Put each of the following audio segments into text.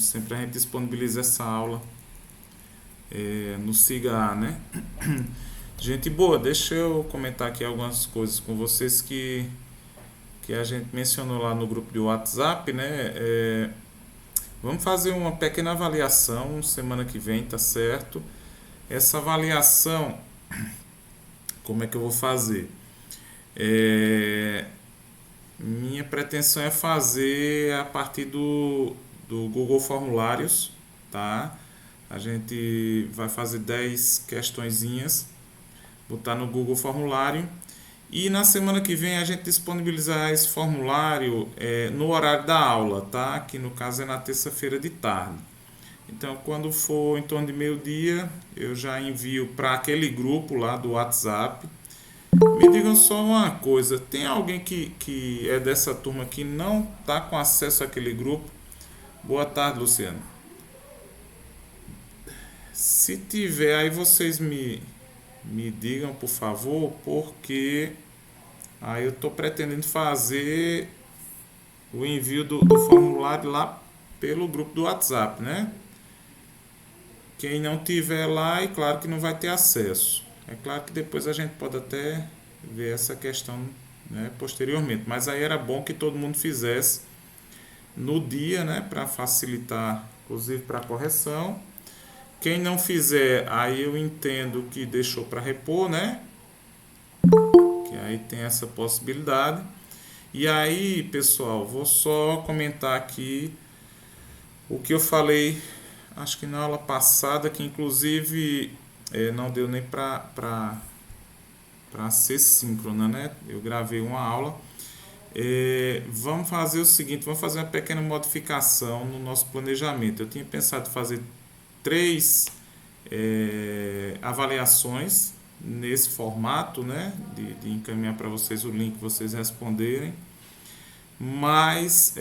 Como sempre, a gente disponibiliza essa aula no SIGA, né? Gente boa, deixa eu comentar aqui algumas coisas com vocês que a gente mencionou lá no grupo de WhatsApp, né? Vamos fazer uma pequena avaliação semana que vem, tá certo? Essa avaliação, como é que eu vou fazer? Minha pretensão é fazer a partir do Google Formulários, tá? A gente vai fazer 10 questõezinhas, botar no Google Formulário e na semana que vem a gente disponibilizar esse formulário no horário da aula, tá? Que no caso é na terça-feira de tarde. Então, quando for em torno de meio-dia, eu já envio para aquele grupo lá do WhatsApp. Me digam só uma coisa, tem alguém que é dessa turma que não está com acesso àquele grupo? Boa tarde, Luciano. Se tiver, aí vocês me digam, por favor, porque aí eu estou pretendendo fazer o envio do formulário lá pelo grupo do WhatsApp, né? Quem não tiver lá, é claro que não vai ter acesso. É claro que depois a gente pode até ver essa questão, né, posteriormente. Mas aí era bom que todo mundo fizesse no dia, né, para facilitar, inclusive para a correção. Quem não fizer, aí eu entendo que deixou para repor, né? Que aí tem essa possibilidade. E aí, pessoal, vou só comentar aqui o que eu falei, acho que na aula passada, que inclusive não deu nem para ser síncrona, né? Eu gravei uma aula. Vamos fazer o seguinte, vamos fazer uma pequena modificação no nosso planejamento. Eu tinha pensado em fazer 3 avaliações nesse formato, né? De encaminhar para vocês o link, vocês responderem. Mas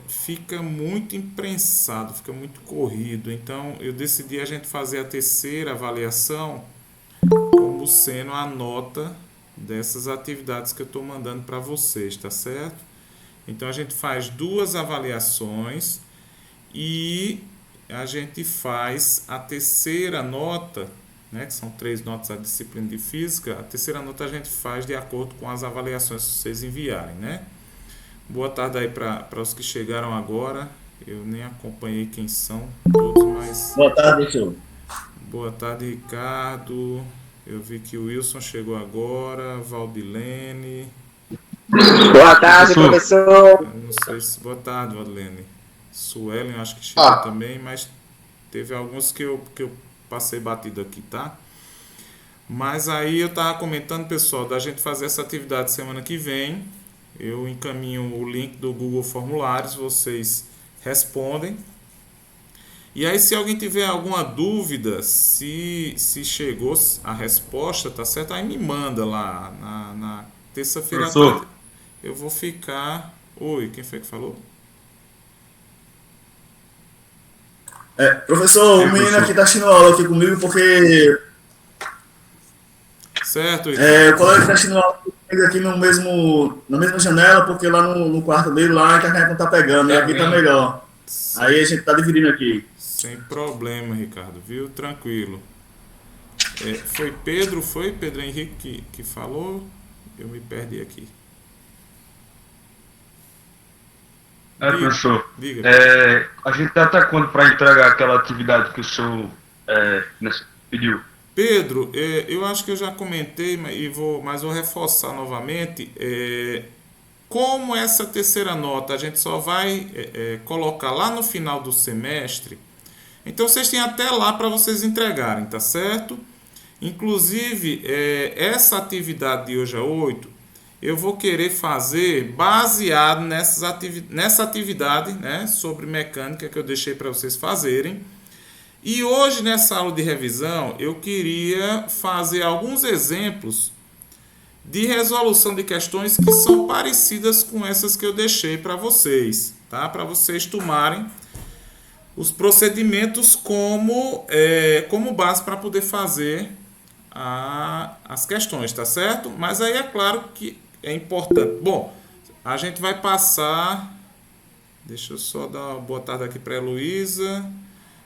fica muito imprensado, fica muito corrido. Então eu decidi a gente fazer a terceira avaliação como sendo a nota dessas atividades que eu estou mandando para vocês, tá certo? Então a gente faz 2 avaliações e a gente faz a terceira nota, né, que são 3 notas da disciplina de física. A terceira nota a gente faz de acordo com as avaliações que vocês enviarem, né? Boa tarde aí para os que chegaram agora. Eu nem acompanhei quem são todos, mas Boa tarde, professor. boa tarde, Ricardo. Eu vi que o Wilson chegou agora, Valdilene. Boa tarde, Professor, professor. Eu não sei se. Boa tarde, Valdilene. Suelen, eu acho que chegou também, mas teve alguns que eu passei batido aqui, tá? Mas aí eu tava comentando, pessoal, da gente fazer essa atividade semana que vem. Eu encaminho o link do Google Formulários, vocês respondem. E aí, se alguém tiver alguma dúvida, se chegou a resposta, tá certo? Aí me manda lá na terça-feira à tarde. professor, Eu vou ficar. Oi, quem foi que falou? Professor, o sim, menino aqui professor. está assistindo aula aqui comigo porque Certo, Ricardo. o colega está assistindo aula comigo aqui na mesma janela, porque lá no quarto dele lá a internet não está pegando, e aqui está melhor. Aí a gente está dividindo aqui. Sem problema, Ricardo, viu? Tranquilo. Foi Pedro, foi Pedro Henrique que falou? Eu me perdi aqui. Diga, Professor, diga, Pedro. a gente está até quando para entregar aquela atividade que o senhor pediu? Pedro, eu acho que eu já comentei, mas vou reforçar novamente. Como essa terceira nota a gente só vai colocar lá no final do semestre, então vocês têm até lá para vocês entregarem, tá certo? Inclusive, essa atividade de hoje a 8, eu vou querer fazer baseado nessa atividade, né, sobre mecânica que eu deixei para vocês fazerem. E hoje, nessa aula de revisão, eu queria fazer alguns exemplos de resolução de questões que são parecidas com essas que eu deixei para vocês, tá? Para vocês tomarem os procedimentos como base para poder fazer as questões, tá certo? Mas aí é claro que é importante. Bom, a gente vai passar Deixa eu só dar uma boa tarde aqui para a Heloísa.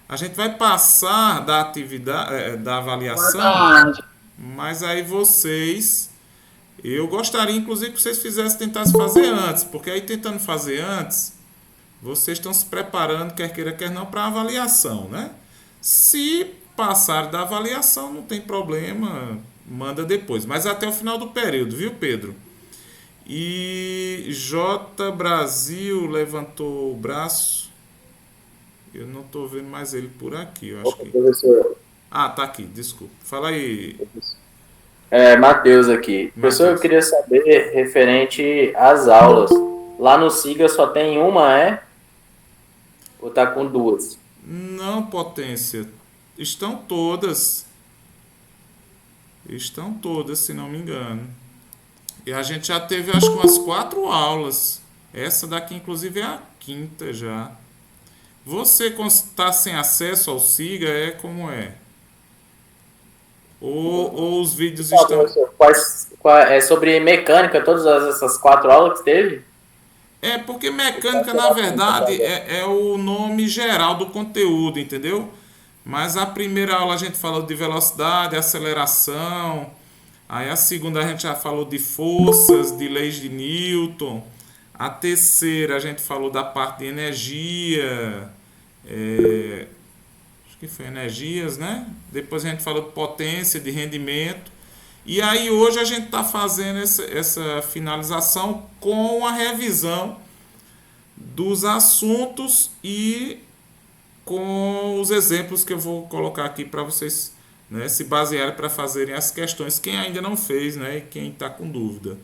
A gente vai passar da atividade, da Boa avaliação, tarde. mas aí vocês, eu gostaria inclusive que vocês fizessem, tentassem fazer antes, porque aí tentando fazer antes, vocês estão se preparando, quer queira, quer não, para a avaliação, né? Se passar da avaliação, não tem problema, manda depois. Mas até o final do período, viu, Pedro? E J Brasil levantou o braço. Eu não estou vendo mais ele por aqui, eu acho Opa, que. professor. Ah, tá aqui, desculpa. Fala aí, Matheus aqui. Professor, eu Matheus. queria saber referente às aulas. Lá no SIGA só tem uma, é? Ou tá com duas? Não, potência. Estão todas. Estão todas, se não me engano. E a gente já teve acho que umas 4 aulas. Essa daqui, inclusive, é a quinta já. Você está sem acesso ao SIGA, é como é? Ou os vídeos Não, estão. professor. É sobre mecânica, todas essas 4 aulas que teve? É porque mecânica, na verdade, é o nome geral do conteúdo, entendeu? Mas a primeira aula a gente falou de velocidade, aceleração. Aí a segunda a gente já falou de forças, de leis de Newton. A terceira a gente falou da parte de energia. Acho que foi energias, né? Depois a gente falou de potência, de rendimento. E aí hoje a gente está fazendo essa finalização com a revisão dos assuntos e com os exemplos que eu vou colocar aqui para vocês, né, se basearem para fazerem as questões. Quem ainda não fez, né, e quem está com dúvida.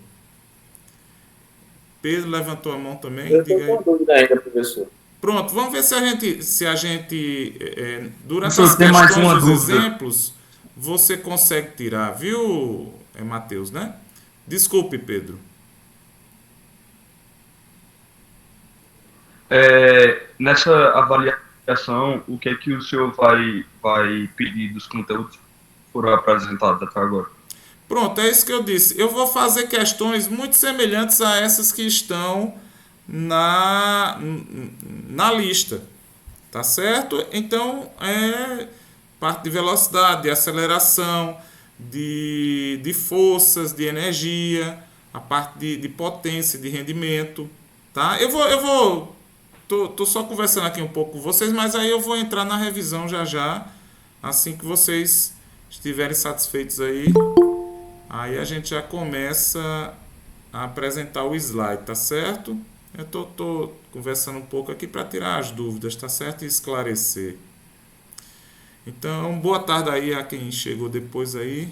Pedro levantou a mão também, Eu estou diga aí. com dúvida ainda, professor. Pronto, vamos ver se a gente durante as Professor, tem mais questões, uma os dúvida. exemplos, você consegue tirar, viu, Matheus, né? Desculpe, Pedro. Nessa avaliação, o que é que o senhor vai pedir dos conteúdos que foram apresentados até agora? Pronto, é isso que eu disse. Eu vou fazer questões muito semelhantes a essas que estão na, na lista, tá certo? Então, parte de velocidade, de aceleração, de forças, de energia, a parte de potência, de rendimento, tá? Tô só conversando aqui um pouco com vocês, mas aí eu vou entrar na revisão já já, assim que vocês estiverem satisfeitos aí. Aí a gente já começa a apresentar o slide, tá certo? Eu tô conversando um pouco aqui para tirar as dúvidas, tá certo? E esclarecer. Então, boa tarde aí a quem chegou depois aí,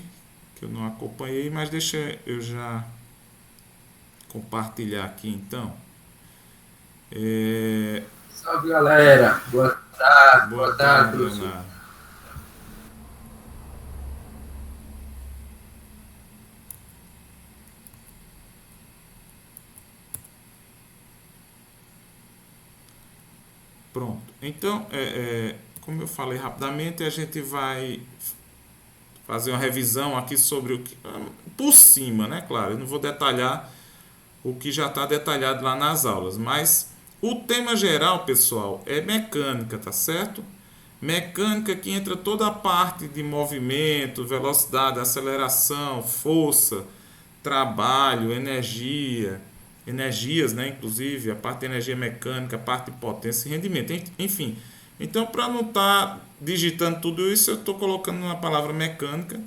que eu não acompanhei, mas deixa eu já compartilhar aqui então. Salve, galera. Boa tarde, Boa tarde, professor. Leonardo. Pronto. Então, como eu falei rapidamente, a gente vai fazer uma revisão aqui sobre o que, por cima, né? Claro, eu não vou detalhar o que já está detalhado lá nas aulas, mas o tema geral, pessoal, é mecânica, tá certo? Mecânica que entra toda a parte de movimento, velocidade, aceleração, força, trabalho, energias, né? Inclusive a parte de energia mecânica, a parte de potência e rendimento, enfim. Então, para não estar digitando tudo isso, eu estou colocando uma palavra mecânica.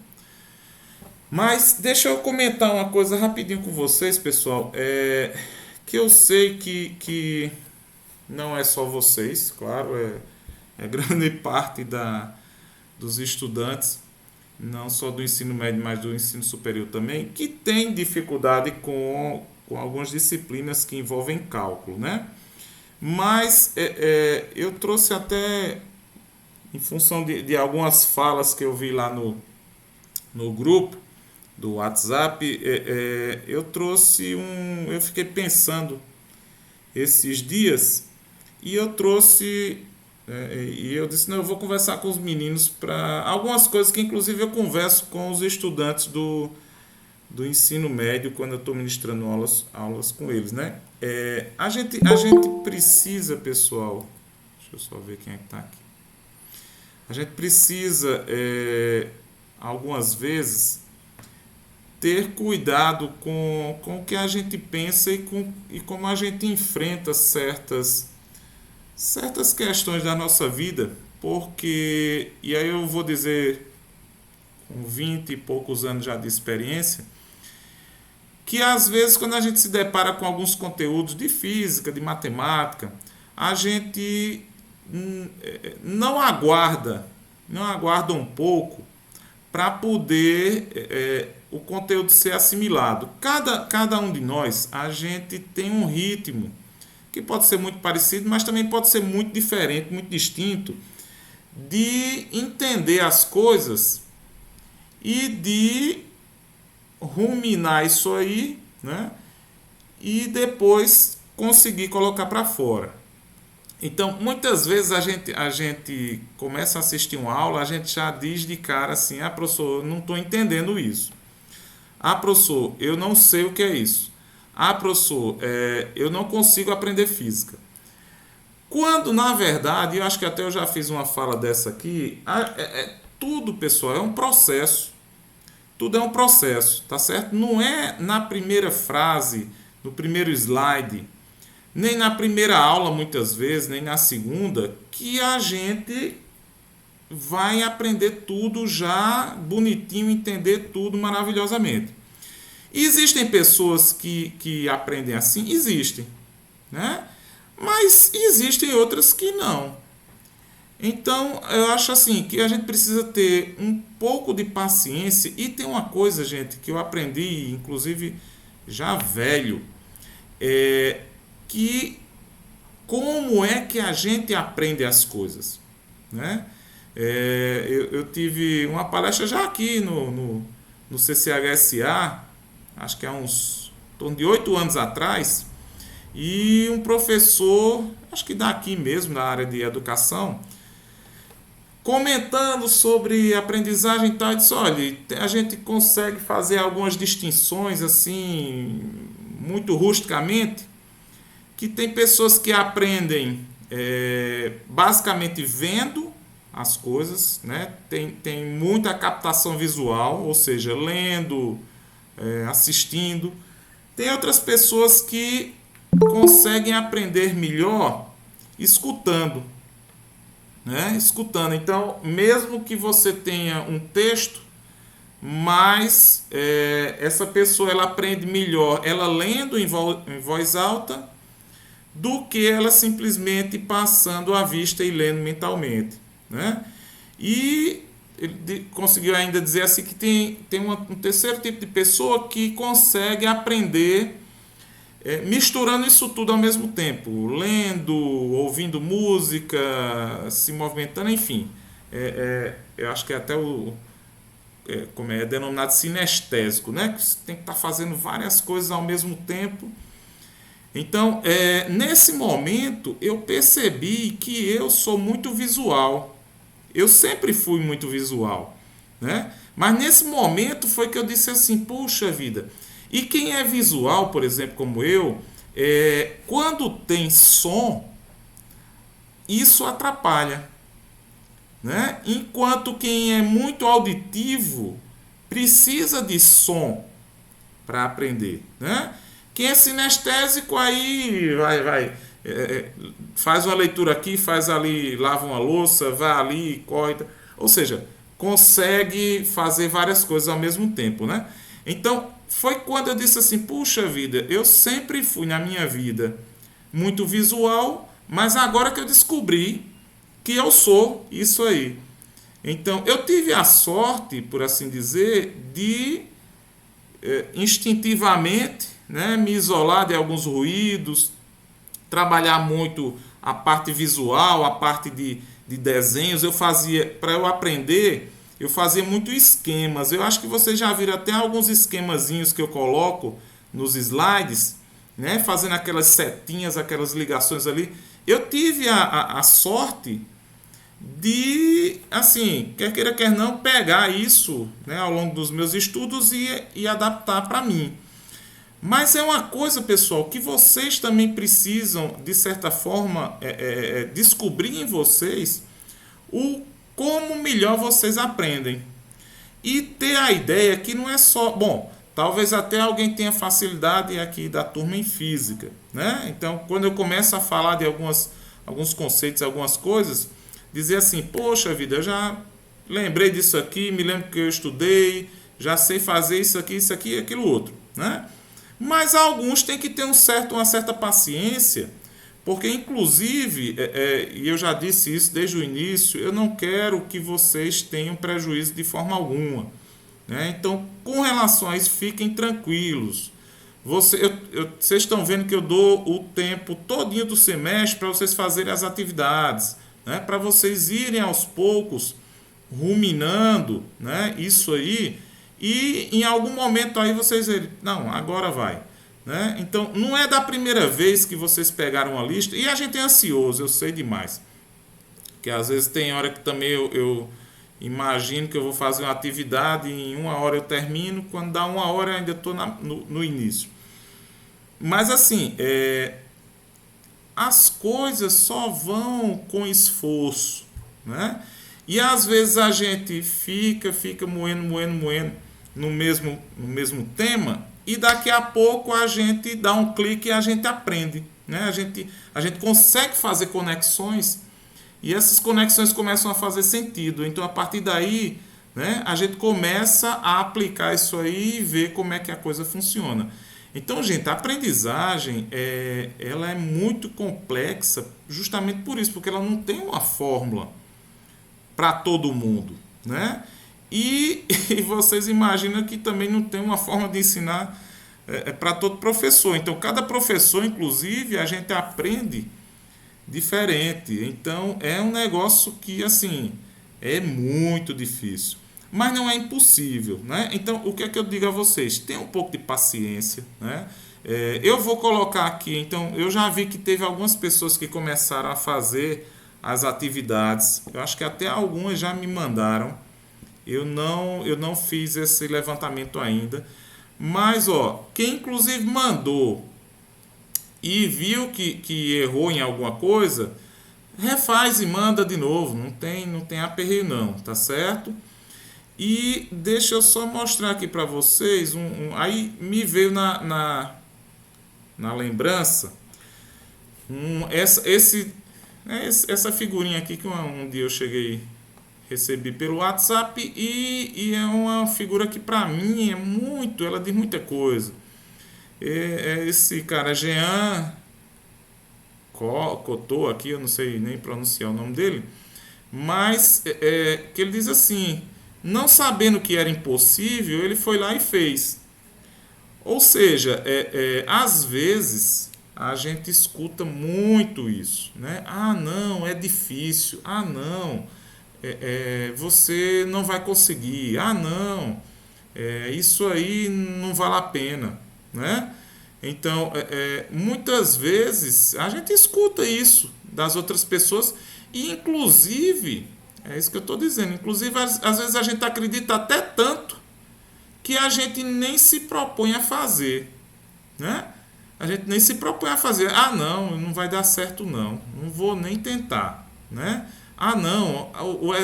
Mas deixa eu comentar uma coisa rapidinho com vocês, pessoal. Que eu sei que não é só vocês, claro, é grande parte dos estudantes, não só do ensino médio, mas do ensino superior também, que tem dificuldade com algumas disciplinas que envolvem cálculo, né? Mas eu trouxe até, em função de algumas falas que eu vi lá no grupo do WhatsApp, eu trouxe eu fiquei pensando esses dias e eu trouxe e eu disse, não, eu vou conversar com os meninos para algumas coisas que inclusive eu converso com os estudantes do ensino médio quando eu estou ministrando aulas com eles, né? A gente precisa, pessoal, deixa eu só ver quem é que está aqui. A gente precisa, algumas vezes, ter cuidado com o que a gente pensa e como a gente enfrenta certas questões da nossa vida, porque, e aí eu vou dizer, com 20 e poucos anos já de experiência, que às vezes quando a gente se depara com alguns conteúdos de física, de matemática, a gente não aguarda um pouco para poder o conteúdo ser assimilado. Cada um de nós, a gente tem um ritmo que pode ser muito parecido, mas também pode ser muito diferente, muito distinto, de entender as coisas e de ruminar isso aí, né? E depois conseguir colocar para fora. Então, muitas vezes a gente começa a assistir uma aula, a gente já diz de cara assim: ah, professor, eu não estou entendendo isso. Ah, professor, eu não sei o que é isso. Ah, professor, eu não consigo aprender física. Quando, na verdade, eu acho que até eu já fiz uma fala dessa aqui, tudo, pessoal, é um processo. Tudo é um processo, tá certo? Não é na primeira frase, no primeiro slide, nem na primeira aula, muitas vezes, nem na segunda, que a gente vai aprender tudo já bonitinho, entender tudo maravilhosamente. Existem pessoas que aprendem assim? Existem, né? Mas existem outras que não. Então, eu acho assim, que a gente precisa ter um pouco de paciência. E tem uma coisa, gente, que eu aprendi, inclusive já velho, que como é que a gente aprende as coisas, né? Eu tive uma palestra já aqui no CCHSA, acho que há uns em torno de 8 anos atrás, e um professor, acho que daqui mesmo, da área de educação, comentando sobre aprendizagem e tal, disse: olha, a gente consegue fazer algumas distinções assim, muito rusticamente, que tem pessoas que aprendem basicamente vendo as coisas, né? Tem muita captação visual, ou seja, lendo, assistindo. Tem outras pessoas que conseguem aprender melhor escutando, né? Escutando. Então, mesmo que você tenha um texto, mas essa pessoa ela aprende melhor ela lendo em voz alta do que ela simplesmente passando a vista e lendo mentalmente, né? E ele conseguiu ainda dizer assim que tem um terceiro tipo de pessoa que consegue aprender misturando isso tudo ao mesmo tempo, lendo, ouvindo música, se movimentando, enfim. Eu acho que até como é denominado sinestésico, né? Que você tem que estar fazendo várias coisas ao mesmo tempo. Então, nesse momento, eu percebi que eu sou muito visual. Eu sempre fui muito visual, né? Mas nesse momento foi que eu disse assim: puxa vida. E quem é visual, por exemplo, como eu, quando tem som, isso atrapalha, né? Enquanto quem é muito auditivo precisa de som para aprender, né? Quem é sinestésico aí faz uma leitura aqui, faz ali, lava uma louça, vai ali, corre, ou seja, consegue fazer várias coisas ao mesmo tempo, né? Então, foi quando eu disse assim: puxa vida, eu sempre fui na minha vida muito visual, mas agora que eu descobri que eu sou isso aí. Então, eu tive a sorte, por assim dizer, de instintivamente, né, me isolar de alguns ruídos, trabalhar muito a parte visual, a parte de desenhos. Eu fazia, para eu aprender, eu fazia muito esquemas. Eu acho que vocês já viram até alguns esquemazinhos que eu coloco nos slides, né, fazendo aquelas setinhas, aquelas ligações ali. Eu tive a sorte de, assim, quer queira, quer não, pegar isso, né, ao longo dos meus estudos e adaptar para mim. Mas é uma coisa, pessoal, que vocês também precisam, de certa forma, descobrir em vocês o como melhor vocês aprendem. E ter a ideia que não é só... Bom, talvez até alguém tenha facilidade aqui da turma em física, né? Então, quando eu começo a falar de alguns conceitos, algumas coisas, dizer assim, poxa vida, eu já lembrei disso aqui, me lembro que eu estudei, já sei fazer isso aqui e aquilo outro, né? Mas alguns têm que ter uma certa paciência, porque inclusive, e eu já disse isso desde o início, eu não quero que vocês tenham prejuízo de forma alguma, né? Então, com relação a isso, fiquem tranquilos. Vocês estão vendo que eu dou o tempo todinho do semestre para vocês fazerem as atividades, né? Para vocês irem aos poucos ruminando, né? Isso aí. E em algum momento aí vocês verem, não, agora vai, né? Então não é da primeira vez que vocês pegaram uma lista, e a gente é ansioso, eu sei demais, que às vezes tem hora que também eu imagino que eu vou fazer uma atividade e em 1 hora eu termino, quando dá 1 hora eu ainda estou no início. Mas assim, as coisas só vão com esforço, né? E às vezes a gente fica moendo no mesmo tema, e daqui a pouco a gente dá um clique e a gente aprende, né? A gente consegue fazer conexões, e essas conexões começam a fazer sentido. Então, a partir daí, né, a gente começa a aplicar isso aí e ver como é que a coisa funciona. Então, gente, a aprendizagem ela é muito complexa justamente por isso, porque ela não tem uma fórmula para todo mundo, né? E vocês imaginam que também não tem uma forma de ensinar para todo professor. Então, cada professor, inclusive, a gente aprende diferente. Então, é um negócio que, assim, é muito difícil. Mas não é impossível, né? Então, o que é que eu digo a vocês? Tenham um pouco de paciência, né? Eu vou colocar aqui, então, eu já vi que teve algumas pessoas que começaram a fazer as atividades. Eu acho que até algumas já me mandaram. Eu não fiz esse levantamento ainda. Mas, ó, quem inclusive mandou e viu que errou em alguma coisa, refaz e manda de novo. Não tem aperreio não, tá certo? E deixa eu só mostrar aqui para vocês. Aí me veio na lembrança essa figurinha aqui que um dia eu recebi pelo WhatsApp, e é uma figura que para mim ela diz muita coisa. Esse cara Jean Cotô aqui, eu não sei nem pronunciar o nome dele, mas que ele diz assim, não sabendo que era impossível, ele foi lá e fez. Ou seja, às vezes a gente escuta muito isso, né? Ah, não, é difícil. Ah, não, você não vai conseguir. Ah, não, isso aí não vale a pena, né? Então, muitas vezes a gente escuta isso das outras pessoas, e inclusive, é isso que eu estou dizendo, inclusive às vezes a gente acredita até tanto que a gente nem se propõe a fazer, né? A gente nem se propõe a fazer. Ah, não vai dar certo não vou nem tentar, né? Ah, não,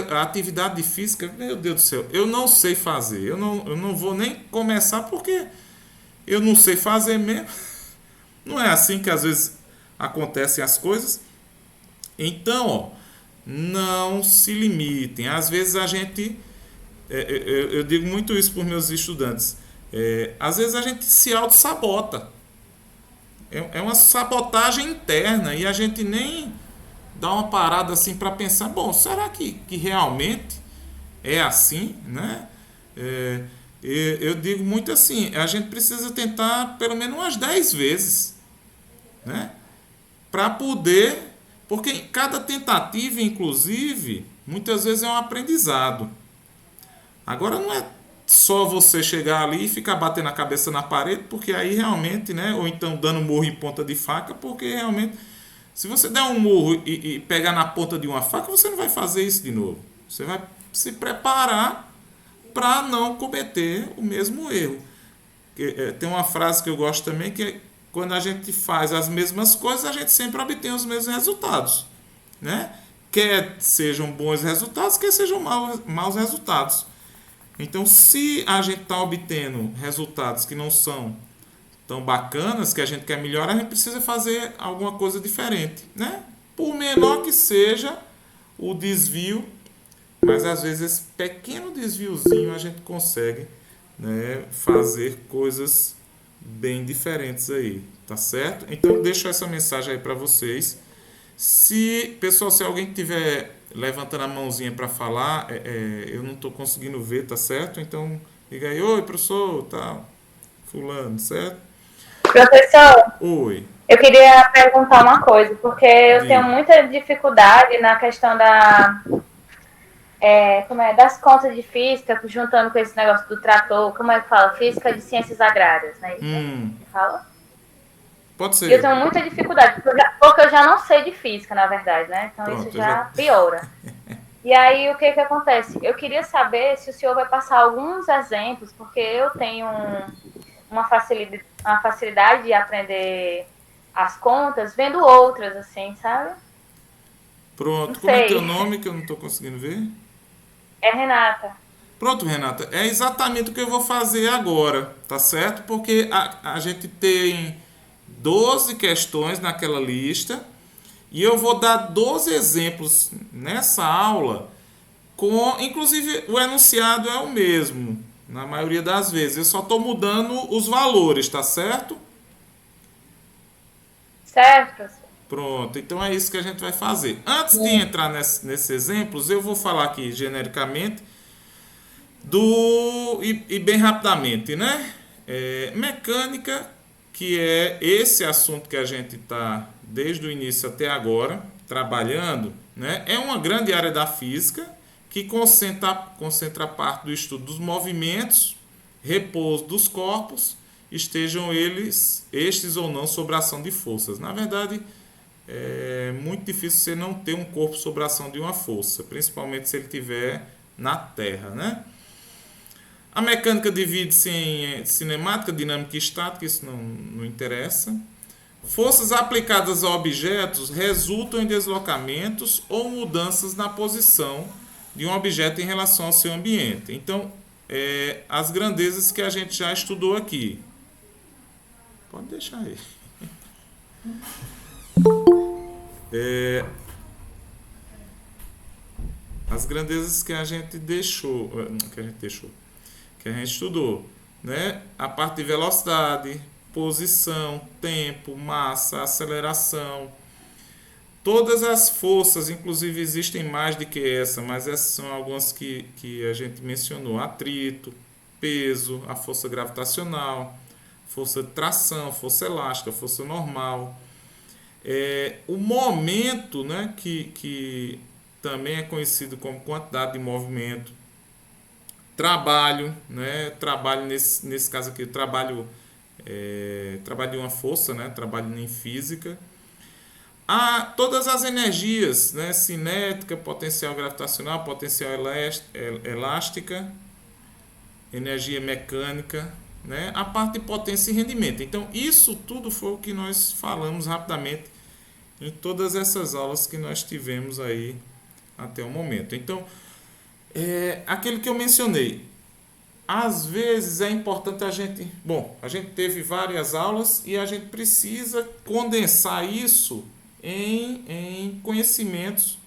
a atividade física, meu Deus do céu, eu não sei fazer, eu não vou nem começar porque eu não sei fazer mesmo. Não é assim que às vezes acontecem as coisas. Então, ó, não se limitem. Às vezes a gente, eu digo muito isso para os meus estudantes, às vezes a gente se auto-sabota. É uma sabotagem interna, e a gente nem dá uma parada assim para pensar, bom, será que realmente é assim, né? Eu digo muito assim, a gente precisa tentar pelo menos umas 10 vezes, né? Para poder, porque cada tentativa, inclusive, muitas vezes é um aprendizado. Agora não é só você chegar ali e ficar batendo a cabeça na parede, porque aí realmente, né? Ou então dando morro em ponta de faca, porque realmente Se você der um murro e pegar na ponta de uma faca, você não vai fazer isso de novo. Você vai se preparar para não cometer o mesmo erro. Tem uma frase que eu gosto também, que é: quando a gente faz as mesmas coisas, a gente sempre obtém os mesmos resultados, né? Quer sejam bons resultados, quer sejam maus resultados. Então, se a gente está obtendo resultados que não são tão bacanas, que a gente quer melhorar, a gente precisa fazer alguma coisa diferente, né? Por menor que seja o desvio, mas às vezes esse pequeno desviozinho a gente consegue, né, fazer coisas bem diferentes aí, tá certo? Então deixo essa mensagem aí para vocês. Pessoal, se alguém tiver levantando a mãozinha para falar, eu não estou conseguindo ver, tá certo? Então diga aí: oi, professor, tal, fulano, certo? Professor, Oi. eu queria perguntar uma coisa, porque eu Diga. tenho muita dificuldade na questão das contas de física, juntando com esse negócio do trator, como é que fala? Física de ciências agrárias, né? Fala? Pode E ser. eu tenho muita dificuldade, porque eu já não sei de física, na verdade, né? Então Pronto, isso já piora. E aí, o que acontece? Eu queria saber se o senhor vai passar alguns exemplos, porque eu tenho uma facilidade de aprender as contas vendo outras, assim, sabe? Pronto. Não Como é que é sei. o nome que eu não estou conseguindo ver? É Renata. Pronto, Renata. É exatamente o que eu vou fazer agora, tá certo? Porque a gente tem 12 questões naquela lista e eu vou dar 12 exemplos nessa aula inclusive o enunciado é o mesmo, na maioria das vezes. Eu só estou mudando os valores, tá certo? Certo, professor? Pronto, então é isso que a gente vai fazer. Antes de entrar nesses exemplos, eu vou falar aqui genericamente e bem rapidamente, né? Mecânica, que é esse assunto que a gente está desde o início até agora trabalhando, né? É uma grande área da física que concentra parte do estudo dos movimentos, repouso dos corpos, estejam estes ou não sob a ação de forças. Na verdade, é muito difícil você não ter um corpo sob a ação de uma força, principalmente se ele estiver na Terra, né? A mecânica divide-se em cinemática, dinâmica e estática, isso não interessa. Forças aplicadas a objetos resultam em deslocamentos ou mudanças na posição de um objeto em relação ao seu ambiente. Então, as grandezas que a gente já estudou aqui. Pode deixar aí. As grandezas que a gente estudou, né? A parte de velocidade, posição, tempo, massa, aceleração. Todas as forças, inclusive existem mais do que essa, mas essas são algumas que a gente mencionou: atrito, peso, a força gravitacional, força de tração, força elástica, força normal. O momento, né, que também é conhecido como quantidade de movimento. Trabalho, né, trabalho nesse caso aqui, trabalho de uma força, né, trabalho em física. Todas as energias, né, cinética, potencial gravitacional, potencial elástica, energia mecânica, né, a parte de potência e rendimento. Então, isso tudo foi o que nós falamos rapidamente em todas essas aulas que nós tivemos aí até o momento. Então, aquilo que eu mencionei, às vezes é importante a gente teve várias aulas e a gente precisa condensar isso em conhecimentos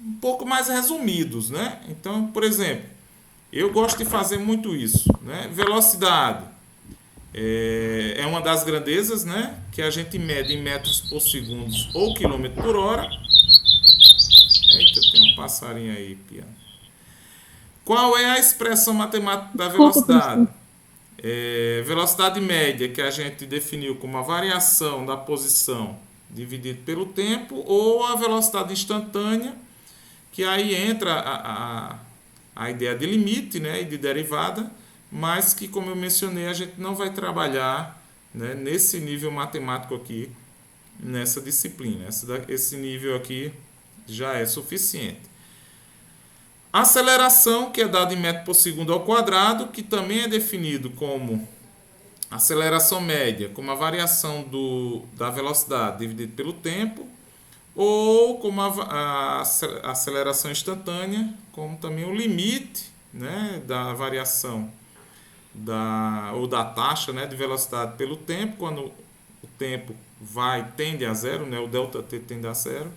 um pouco mais resumidos, né? Então, por exemplo, eu gosto de fazer muito isso, né? Velocidade é uma das grandezas, né, que a gente mede em metros por segundo ou quilômetro por hora. Eita, tem um passarinho aí, Pia. Qual é a expressão matemática da velocidade? Velocidade média, que a gente definiu como a variação da posição dividido pelo tempo, ou a velocidade instantânea, que aí entra a ideia de limite, né, e de derivada, mas que, como eu mencionei, a gente não vai trabalhar, né, nesse nível matemático aqui nessa disciplina. Esse nível aqui já é suficiente. Aceleração, que é dada em metro por segundo ao quadrado, que também é definido como aceleração média, como a variação da velocidade dividida pelo tempo, ou como a aceleração instantânea, como também o limite, né, da variação ou da taxa, né, de velocidade pelo tempo, quando o tempo tende a zero, né, o ΔT tende a zero,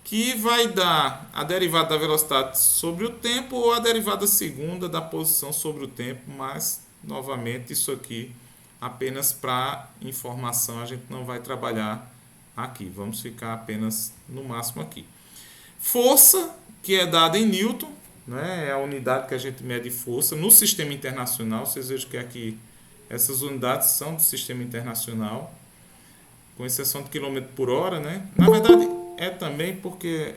que vai dar a derivada da velocidade sobre o tempo ou a derivada segunda da posição sobre o tempo, mas, novamente, isso aqui apenas para informação, a gente não vai trabalhar aqui, vamos ficar apenas no máximo aqui. Força, que é dada em Newton, né, é a unidade que a gente mede força no sistema internacional. Vocês vejam que aqui essas unidades são do sistema internacional, com exceção de quilômetro por hora, né? Na verdade, é também porque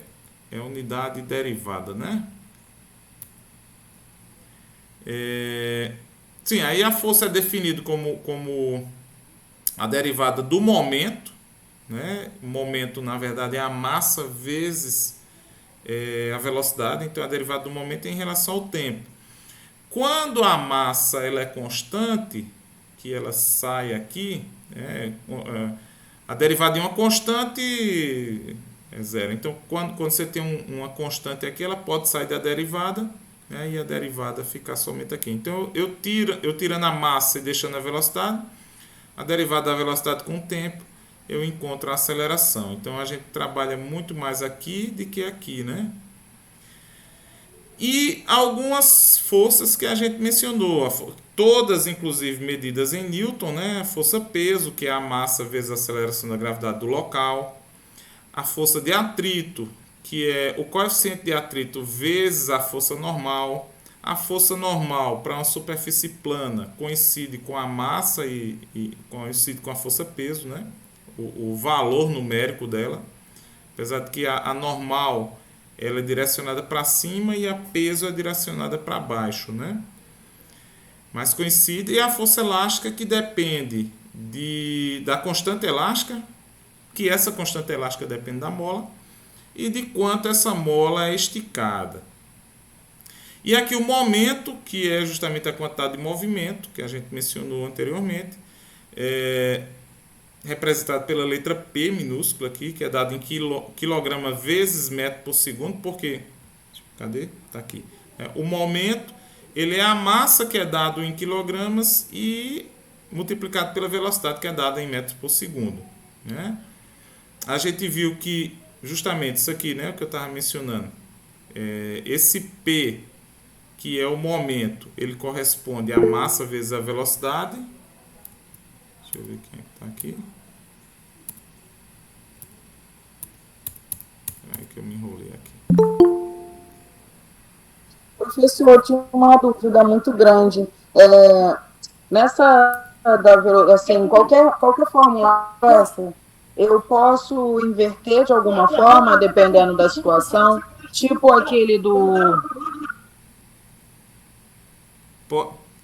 é unidade derivada, né? Sim, aí a força é definida como a derivada do momento, né? O momento, na verdade, é a massa vezes a velocidade, então a derivada do momento é em relação ao tempo. Quando a massa ela é constante, que ela sai aqui, a derivada de uma constante é zero. Então, quando você tem uma constante aqui, ela pode sair da derivada, né, e a derivada ficar somente aqui. Então, eu tirando a massa e deixando a velocidade, a derivada da velocidade com o tempo, eu encontro a aceleração. Então, a gente trabalha muito mais aqui do que aqui, né? E algumas forças que a gente mencionou, todas inclusive medidas em Newton, né? A força peso, que é a massa vezes a aceleração da gravidade do local. A força de atrito, que é o coeficiente de atrito vezes a força normal. A força normal para uma superfície plana coincide com a massa e coincide com a força peso, né? O valor numérico dela, apesar de que a normal ela é direcionada para cima e a peso é direcionada para baixo, né? Mas coincide. E a força elástica, que depende da constante elástica, que essa constante elástica depende da mola, e de quanto essa mola é esticada. E aqui o momento, que é justamente a quantidade de movimento, que a gente mencionou anteriormente, representado pela letra P minúscula aqui, que é dado em quilograma vezes metro por segundo, porque, cadê? Está aqui. O momento, ele é a massa, que é dado em quilogramas, e multiplicado pela velocidade, que é dada em metros por segundo, né? A gente viu que, justamente isso aqui, né, o que eu estava mencionando, esse P, que é o momento, ele corresponde à massa vezes a velocidade. Deixa eu ver quem está aqui. Espera que eu me enrolei aqui. Professor, eu tinha uma dúvida muito grande. Assim, qualquer fórmula essa, eu posso inverter de alguma forma, dependendo da situação? Tipo aquele do...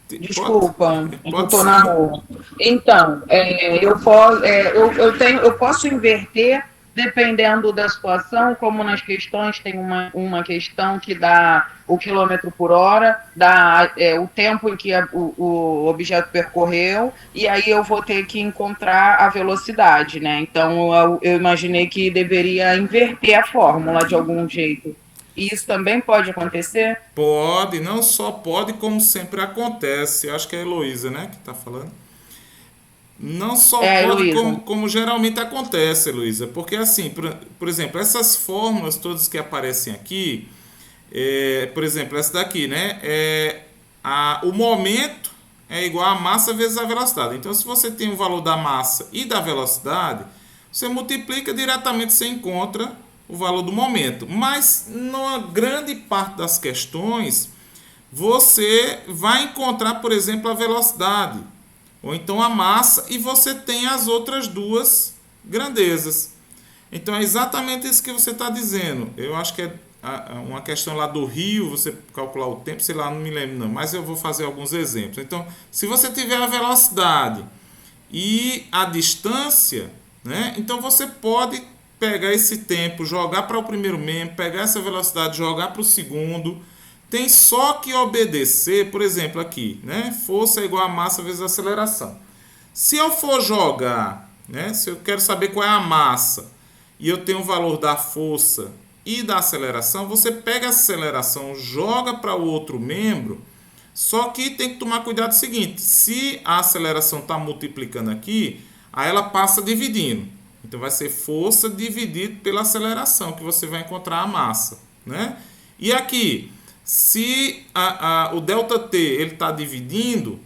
Desculpa, eu estou na rua. Então, eu posso inverter dependendo da situação, como nas questões tem uma questão que dá o quilômetro por hora, dá o tempo em que o objeto percorreu, e aí eu vou ter que encontrar a velocidade, né? Então, eu imaginei que deveria inverter a fórmula de algum jeito. Isso também pode acontecer? Pode, não só pode, como sempre acontece. Eu acho que é a Heloísa, né, que está falando. Não só pode, como geralmente acontece, Heloísa. Porque, assim, por exemplo, essas fórmulas todas que aparecem aqui, por exemplo, essa daqui, né, o momento é igual a massa vezes a velocidade. Então, se você tem o valor da massa e da velocidade, você multiplica diretamente, você encontra o valor do momento. Mas, numa grande parte das questões, você vai encontrar, por exemplo, a velocidade, ou então a massa, e você tem as outras duas grandezas. Então, é exatamente isso que você está dizendo. Eu acho que é uma questão lá do Rio, você calcular o tempo, sei lá, não me lembro não, mas eu vou fazer alguns exemplos. Então, se você tiver a velocidade e a distância, né? Então você pode pegar esse tempo, jogar para o primeiro membro, pegar essa velocidade, jogar para o segundo. Tem só que obedecer, por exemplo, aqui, né? Força é igual a massa vezes a aceleração. Se eu for jogar, né? Se eu quero saber qual é a massa e eu tenho o valor da força e da aceleração, você pega a aceleração, joga para o outro membro. Só que tem que tomar cuidado seguinte: se a aceleração está multiplicando aqui, aí ela passa dividindo. Então vai ser força dividido pela aceleração que você vai encontrar a massa, né? E aqui, se o ΔT ele está dividindo,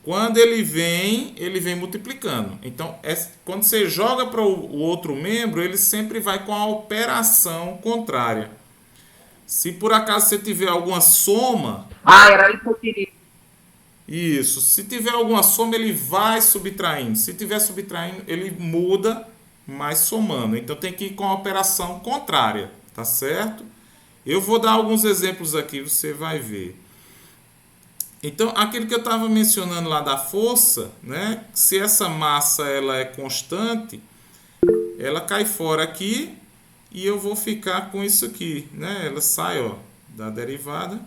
quando ele vem multiplicando. Então, quando você joga para o outro membro, ele sempre vai com a operação contrária. Se por acaso você tiver alguma soma... Era isso que eu queria. Isso. Se tiver alguma soma, ele vai subtraindo. Se tiver subtraindo, ele muda, mas somando. Então, tem que ir com a operação contrária, tá certo? Eu vou dar alguns exemplos aqui, você vai ver. Então, aquilo que eu estava mencionando lá da força, né? Se essa massa ela é constante, ela cai fora aqui e eu vou ficar com isso aqui, né? Ela sai, ó, da derivada.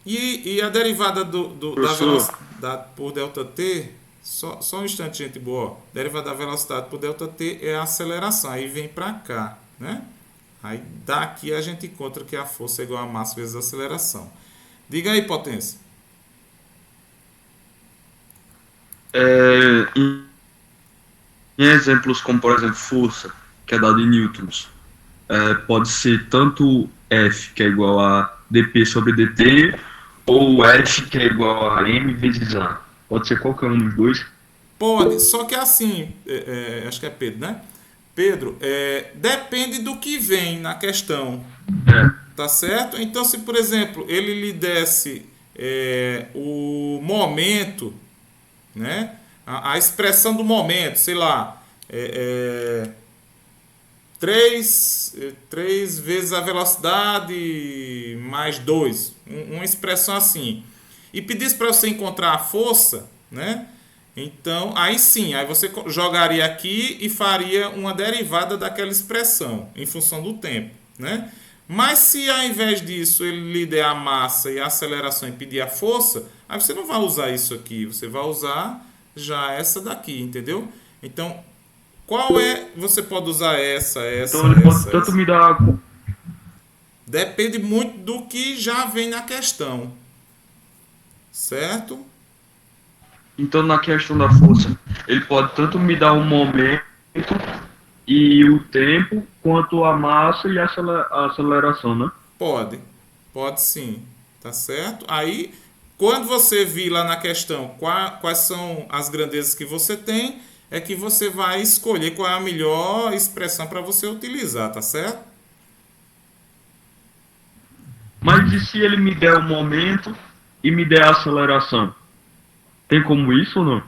E a derivada da velocidade por ΔT, só um instante, gente boa. Ó. Derivada da velocidade por ΔT é a aceleração, aí vem para cá, né? Aí daqui a gente encontra que a força é igual a massa vezes a aceleração. Diga aí, potência. Em exemplos como, por exemplo, força, que é dado em newtons, pode ser tanto F, que é igual a dP sobre dt, ou F, que é igual a m vezes a. Pode ser qualquer um dos dois? Pode, só que assim, acho que é Pedro, né? Pedro, depende do que vem na questão, tá certo? Então, se, por exemplo, ele lhe desse o momento, né? A expressão do momento, sei lá, 3 vezes a velocidade mais 2, uma expressão assim, e pedisse para você encontrar a força, né? Então, aí sim, aí você jogaria aqui e faria uma derivada daquela expressão em função do tempo, né? Mas se ao invés disso ele lhe der a massa e a aceleração e pedir a força, aí você não vai usar isso aqui, você vai usar já essa daqui, entendeu? Então, qual é? Você pode usar essa. Então ele pode tanto me dar... Depende muito do que já vem na questão, certo? Então, na questão da força, ele pode tanto me dar um momento e o tempo, quanto a massa e a aceleração, né? Pode sim, tá certo? Aí, quando você vir lá na questão quais são as grandezas que você tem, é que você vai escolher qual é a melhor expressão para você utilizar, tá certo? Mas e se ele me der o momento e me der a aceleração? Tem como isso ou não?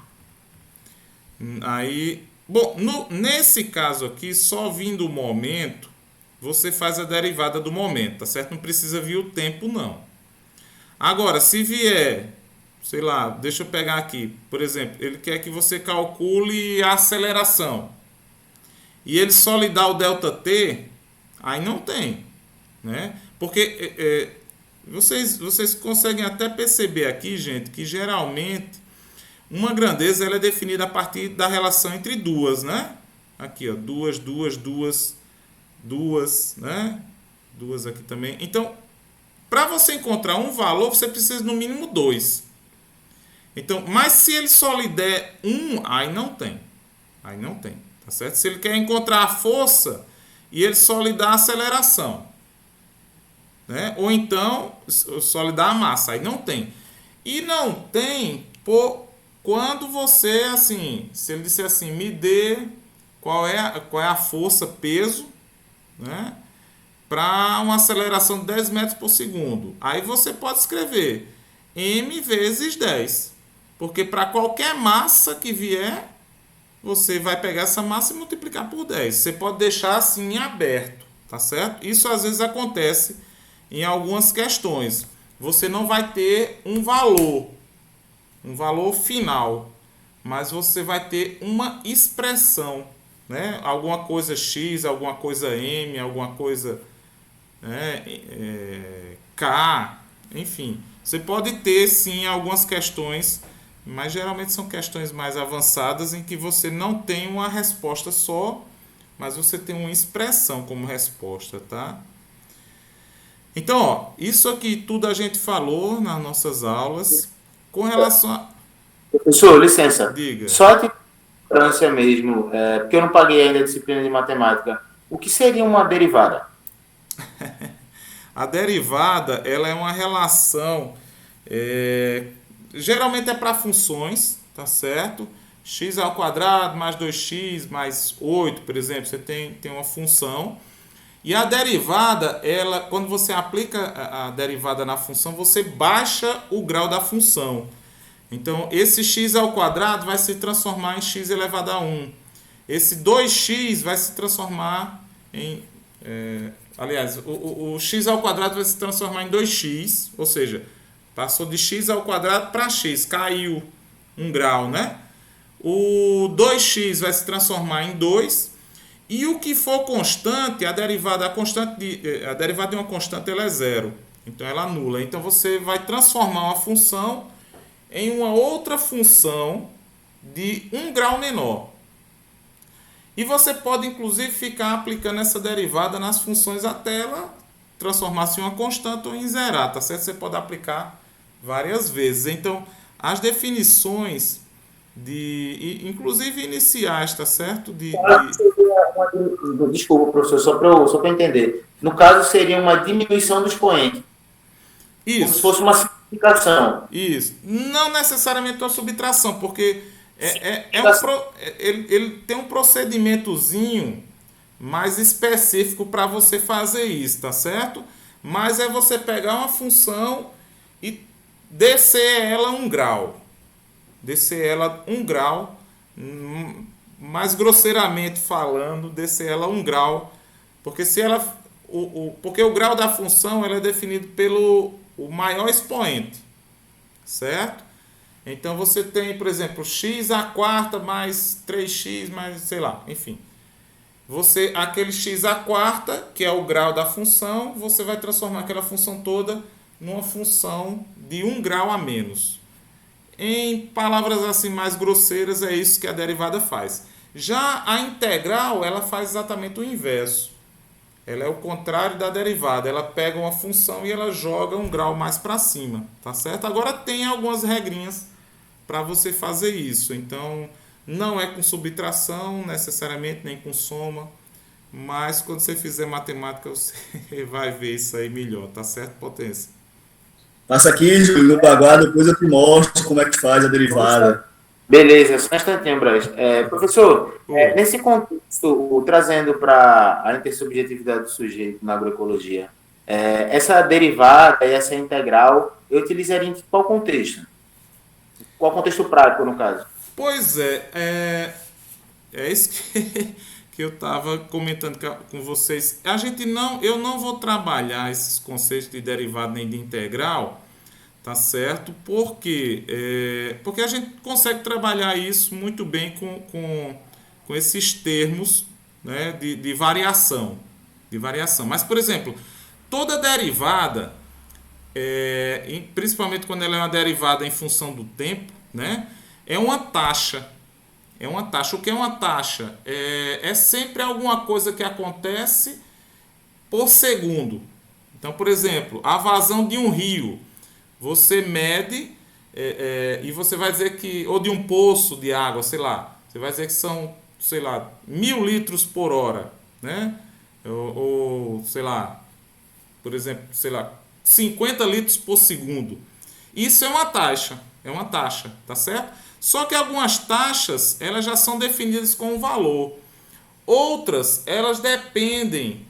Aí, bom, nesse caso aqui, só vindo o momento, você faz a derivada do momento, tá certo? Não precisa vir o tempo, não. Agora, se vier, sei lá, deixa eu pegar aqui, por exemplo, ele quer que você calcule a aceleração. E ele só lhe dá o ΔT, aí não tem, né? Porque vocês conseguem até perceber aqui, gente, que geralmente uma grandeza ela é definida a partir da relação entre duas, né? Aqui, ó, duas, né? Duas aqui também. Então, para você encontrar um valor, você precisa no mínimo 2. Então, mas se ele só lhe der 1, aí não tem. Aí não tem, tá certo? Se ele quer encontrar a força e ele só lhe dá a aceleração, né? Ou então só lhe dá a massa, aí não tem. E não tem quando você, assim, se ele disser assim, me dê qual é a força, peso, né? Para uma aceleração de 10 metros por segundo. Aí você pode escrever m vezes 10. Porque para qualquer massa que vier, você vai pegar essa massa e multiplicar por 10. Você pode deixar assim em aberto, tá certo? Isso às vezes acontece em algumas questões. Você não vai ter um valor final, mas você vai ter uma expressão, né? Alguma coisa x, alguma coisa m, alguma coisa, né, k, enfim. Você pode ter sim algumas questões, mas geralmente são questões mais avançadas em que você não tem uma resposta só, mas você tem uma expressão como resposta, tá? Então, ó, isso aqui tudo a gente falou nas nossas aulas. Com relação a... Professor, licença. Diga. Só de ignorância mesmo, porque eu não paguei ainda a disciplina de matemática. O que seria uma derivada? A derivada, ela é uma relação, geralmente é para funções, tá certo? X ao quadrado mais 2x mais 8, por exemplo, você tem uma função. E a derivada, ela, quando você aplica a derivada na função, você baixa o grau da função. Então, esse x ao quadrado vai se transformar em x elevado a 1. Esse 2x vai se transformar em... aliás, o x ao quadrado vai se transformar em 2x, ou seja, passou de x ao quadrado para x, caiu um grau, né? O 2x vai se transformar em 2. E o que for constante, a derivada de uma constante ela é zero. Então ela anula. Então você vai transformar uma função em uma outra função de 1 grau menor. E você pode inclusive ficar aplicando essa derivada nas funções até ela transformar-se em uma constante ou em zerar, tá certo? Você pode aplicar várias vezes. Então as definições inclusive iniciais, tá certo? Desculpa, professor, só para eu entender. No caso, seria uma diminuição do expoente. Isso. Como se fosse uma simplificação. Isso. Não necessariamente uma subtração, porque ele tem um procedimentozinho mais específico para você fazer isso, tá certo? Mas é você pegar uma função e descer ela 1 grau. Descer ela 1 grau, mais grosseiramente falando, descer ela 1 grau, porque porque o grau da função ela é definido pelo o maior expoente, certo? Então você tem, por exemplo, x à quarta mais 3x mais, sei lá, enfim. Aquele x à quarta, que é o grau da função, você vai transformar aquela função toda numa função de 1 grau a menos. Em palavras assim mais grosseiras, é isso que a derivada faz. Já a integral, ela faz exatamente o inverso. Ela é o contrário da derivada. Ela pega uma função e ela joga 1 grau mais para cima, tá certo? Agora tem algumas regrinhas para você fazer isso. Então, não é com subtração necessariamente, nem com soma. Mas quando você fizer matemática, você vai ver isso aí melhor, tá certo, Potência? Passa aqui, Júlio, no Baguá, depois eu te mostro como é que faz a derivada. Beleza, só um instantinho, Braz. Professor, nesse contexto, trazendo para a intersubjetividade do sujeito na agroecologia, essa derivada e essa integral, eu utilizaria em qual contexto? Qual contexto prático, no caso? Pois é isso que eu estava comentando com vocês. Eu não vou trabalhar esses conceitos de derivada nem de integral, tá certo? Porque a gente consegue trabalhar isso muito bem com esses termos, né, de variação. Mas, por exemplo, toda derivada, principalmente quando ela é uma derivada em função do tempo, né, é uma taxa. É uma taxa. O que é uma taxa? É sempre alguma coisa que acontece por segundo. Então, por exemplo, a vazão de um rio. Você mede e você vai dizer que... Ou de um poço de água, sei lá. Você vai dizer que são, sei lá, 1000 litros por hora. Né? Ou sei lá, por exemplo, sei lá, 50 litros por segundo. Isso é uma taxa. É uma taxa, tá certo? Só que algumas taxas, elas já são definidas com um valor. Outras, elas dependem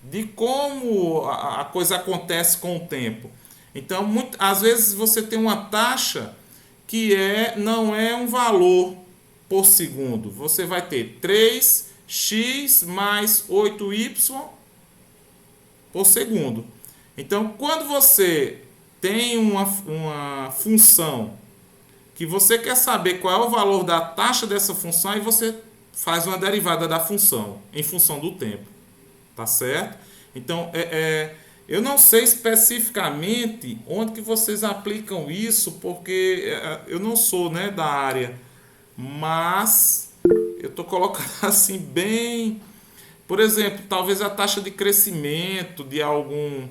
de como a coisa acontece com o tempo. Então, às vezes você tem uma taxa que não é um valor por segundo. Você vai ter 3x mais 8y por segundo. Então, quando você tem uma função que você quer saber qual é o valor da taxa dessa função, aí você faz uma derivada da função, em função do tempo. Tá certo? Então, eu não sei especificamente onde que vocês aplicam isso, porque eu não sou, né, da área, mas eu estou colocando assim bem... Por exemplo, talvez a taxa de crescimento de algum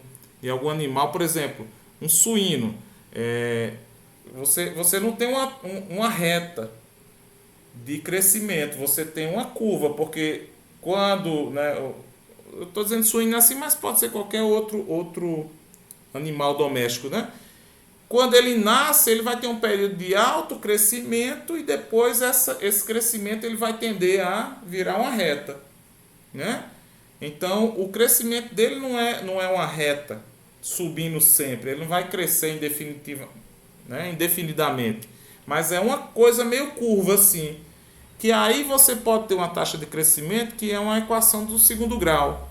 animal, por exemplo, um suíno. Você não tem uma reta de crescimento, você tem uma curva, porque quando, né, eu estou dizendo suíno assim, mas pode ser qualquer outro animal doméstico, né? Quando ele nasce, ele vai ter um período de alto crescimento e depois esse crescimento ele vai tender a virar uma reta, né? Então, o crescimento dele não é uma reta subindo sempre, ele não vai crescer indefinidamente, mas é uma coisa meio curva assim, que aí você pode ter uma taxa de crescimento que é uma equação do segundo grau,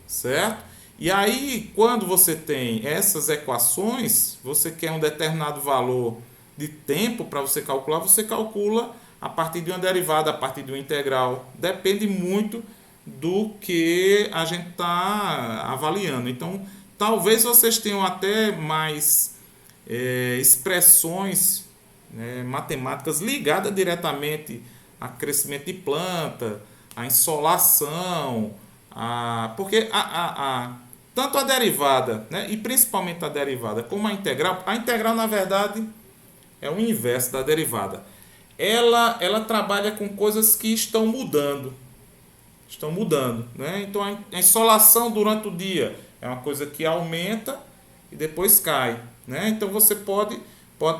certo? E aí, quando você tem essas equações, você quer um determinado valor de tempo para você calcula a partir de uma derivada, a partir de uma integral. Depende muito do que a gente está avaliando. Então, talvez vocês tenham até mais expressões, né, matemáticas ligadas diretamente a crescimento de planta, a insolação, porque tanto a derivada, né, e principalmente a derivada, como a integral, na verdade, é o inverso da derivada. Ela trabalha com coisas que estão mudando, né? Então, a insolação durante o dia é uma coisa que aumenta e depois cai, né? Então, você pode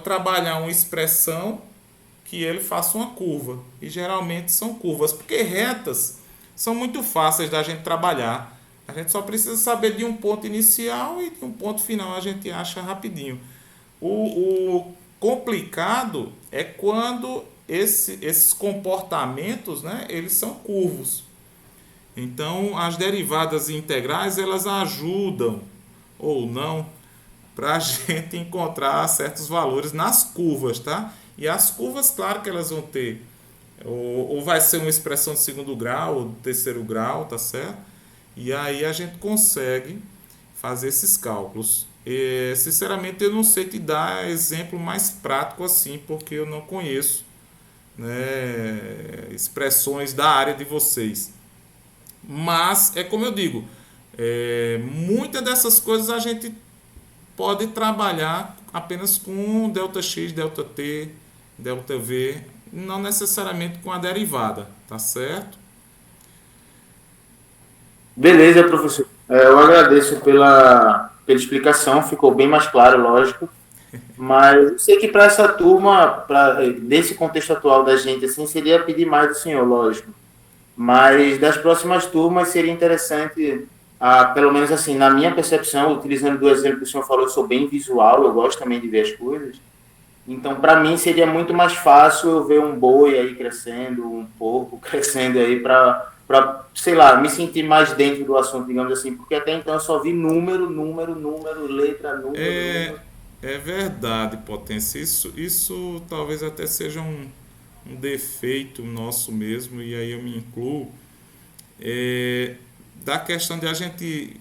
trabalhar uma expressão que ele faça uma curva, e geralmente são curvas, porque retas são muito fáceis da gente trabalhar. A gente só precisa saber de um ponto inicial e de um ponto final, a gente acha rapidinho. O complicado é quando esses comportamentos, né, eles são curvos. Então, as derivadas integrais, elas ajudam ou não para a gente encontrar certos valores nas curvas, tá? E as curvas, claro que elas vão ter, ou vai ser uma expressão de segundo grau ou de terceiro grau, tá certo? E aí a gente consegue fazer esses cálculos. Sinceramente, eu não sei te dar exemplo mais prático assim, porque eu não conheço, né, expressões da área de vocês. Mas, é como eu digo, muitas dessas coisas a gente pode trabalhar apenas com ΔX, ΔT, ΔV, não necessariamente com a derivada, tá certo? Beleza, professor. Eu agradeço pela explicação, ficou bem mais claro, lógico. Mas eu sei que para essa turma, desse contexto atual da gente, assim, seria pedir mais do senhor, lógico. Mas das próximas turmas seria interessante, pelo menos assim, na minha percepção, utilizando do exemplo que o senhor falou, eu sou bem visual, eu gosto também de ver as coisas. Então, para mim, seria muito mais fácil eu ver um boi aí crescendo, um porco crescendo aí, para, sei lá, me sentir mais dentro do assunto, digamos assim, porque até então eu só vi número, letra, número. É verdade, Potência. Isso talvez até seja um defeito nosso mesmo, e aí eu me incluo, da questão de a gente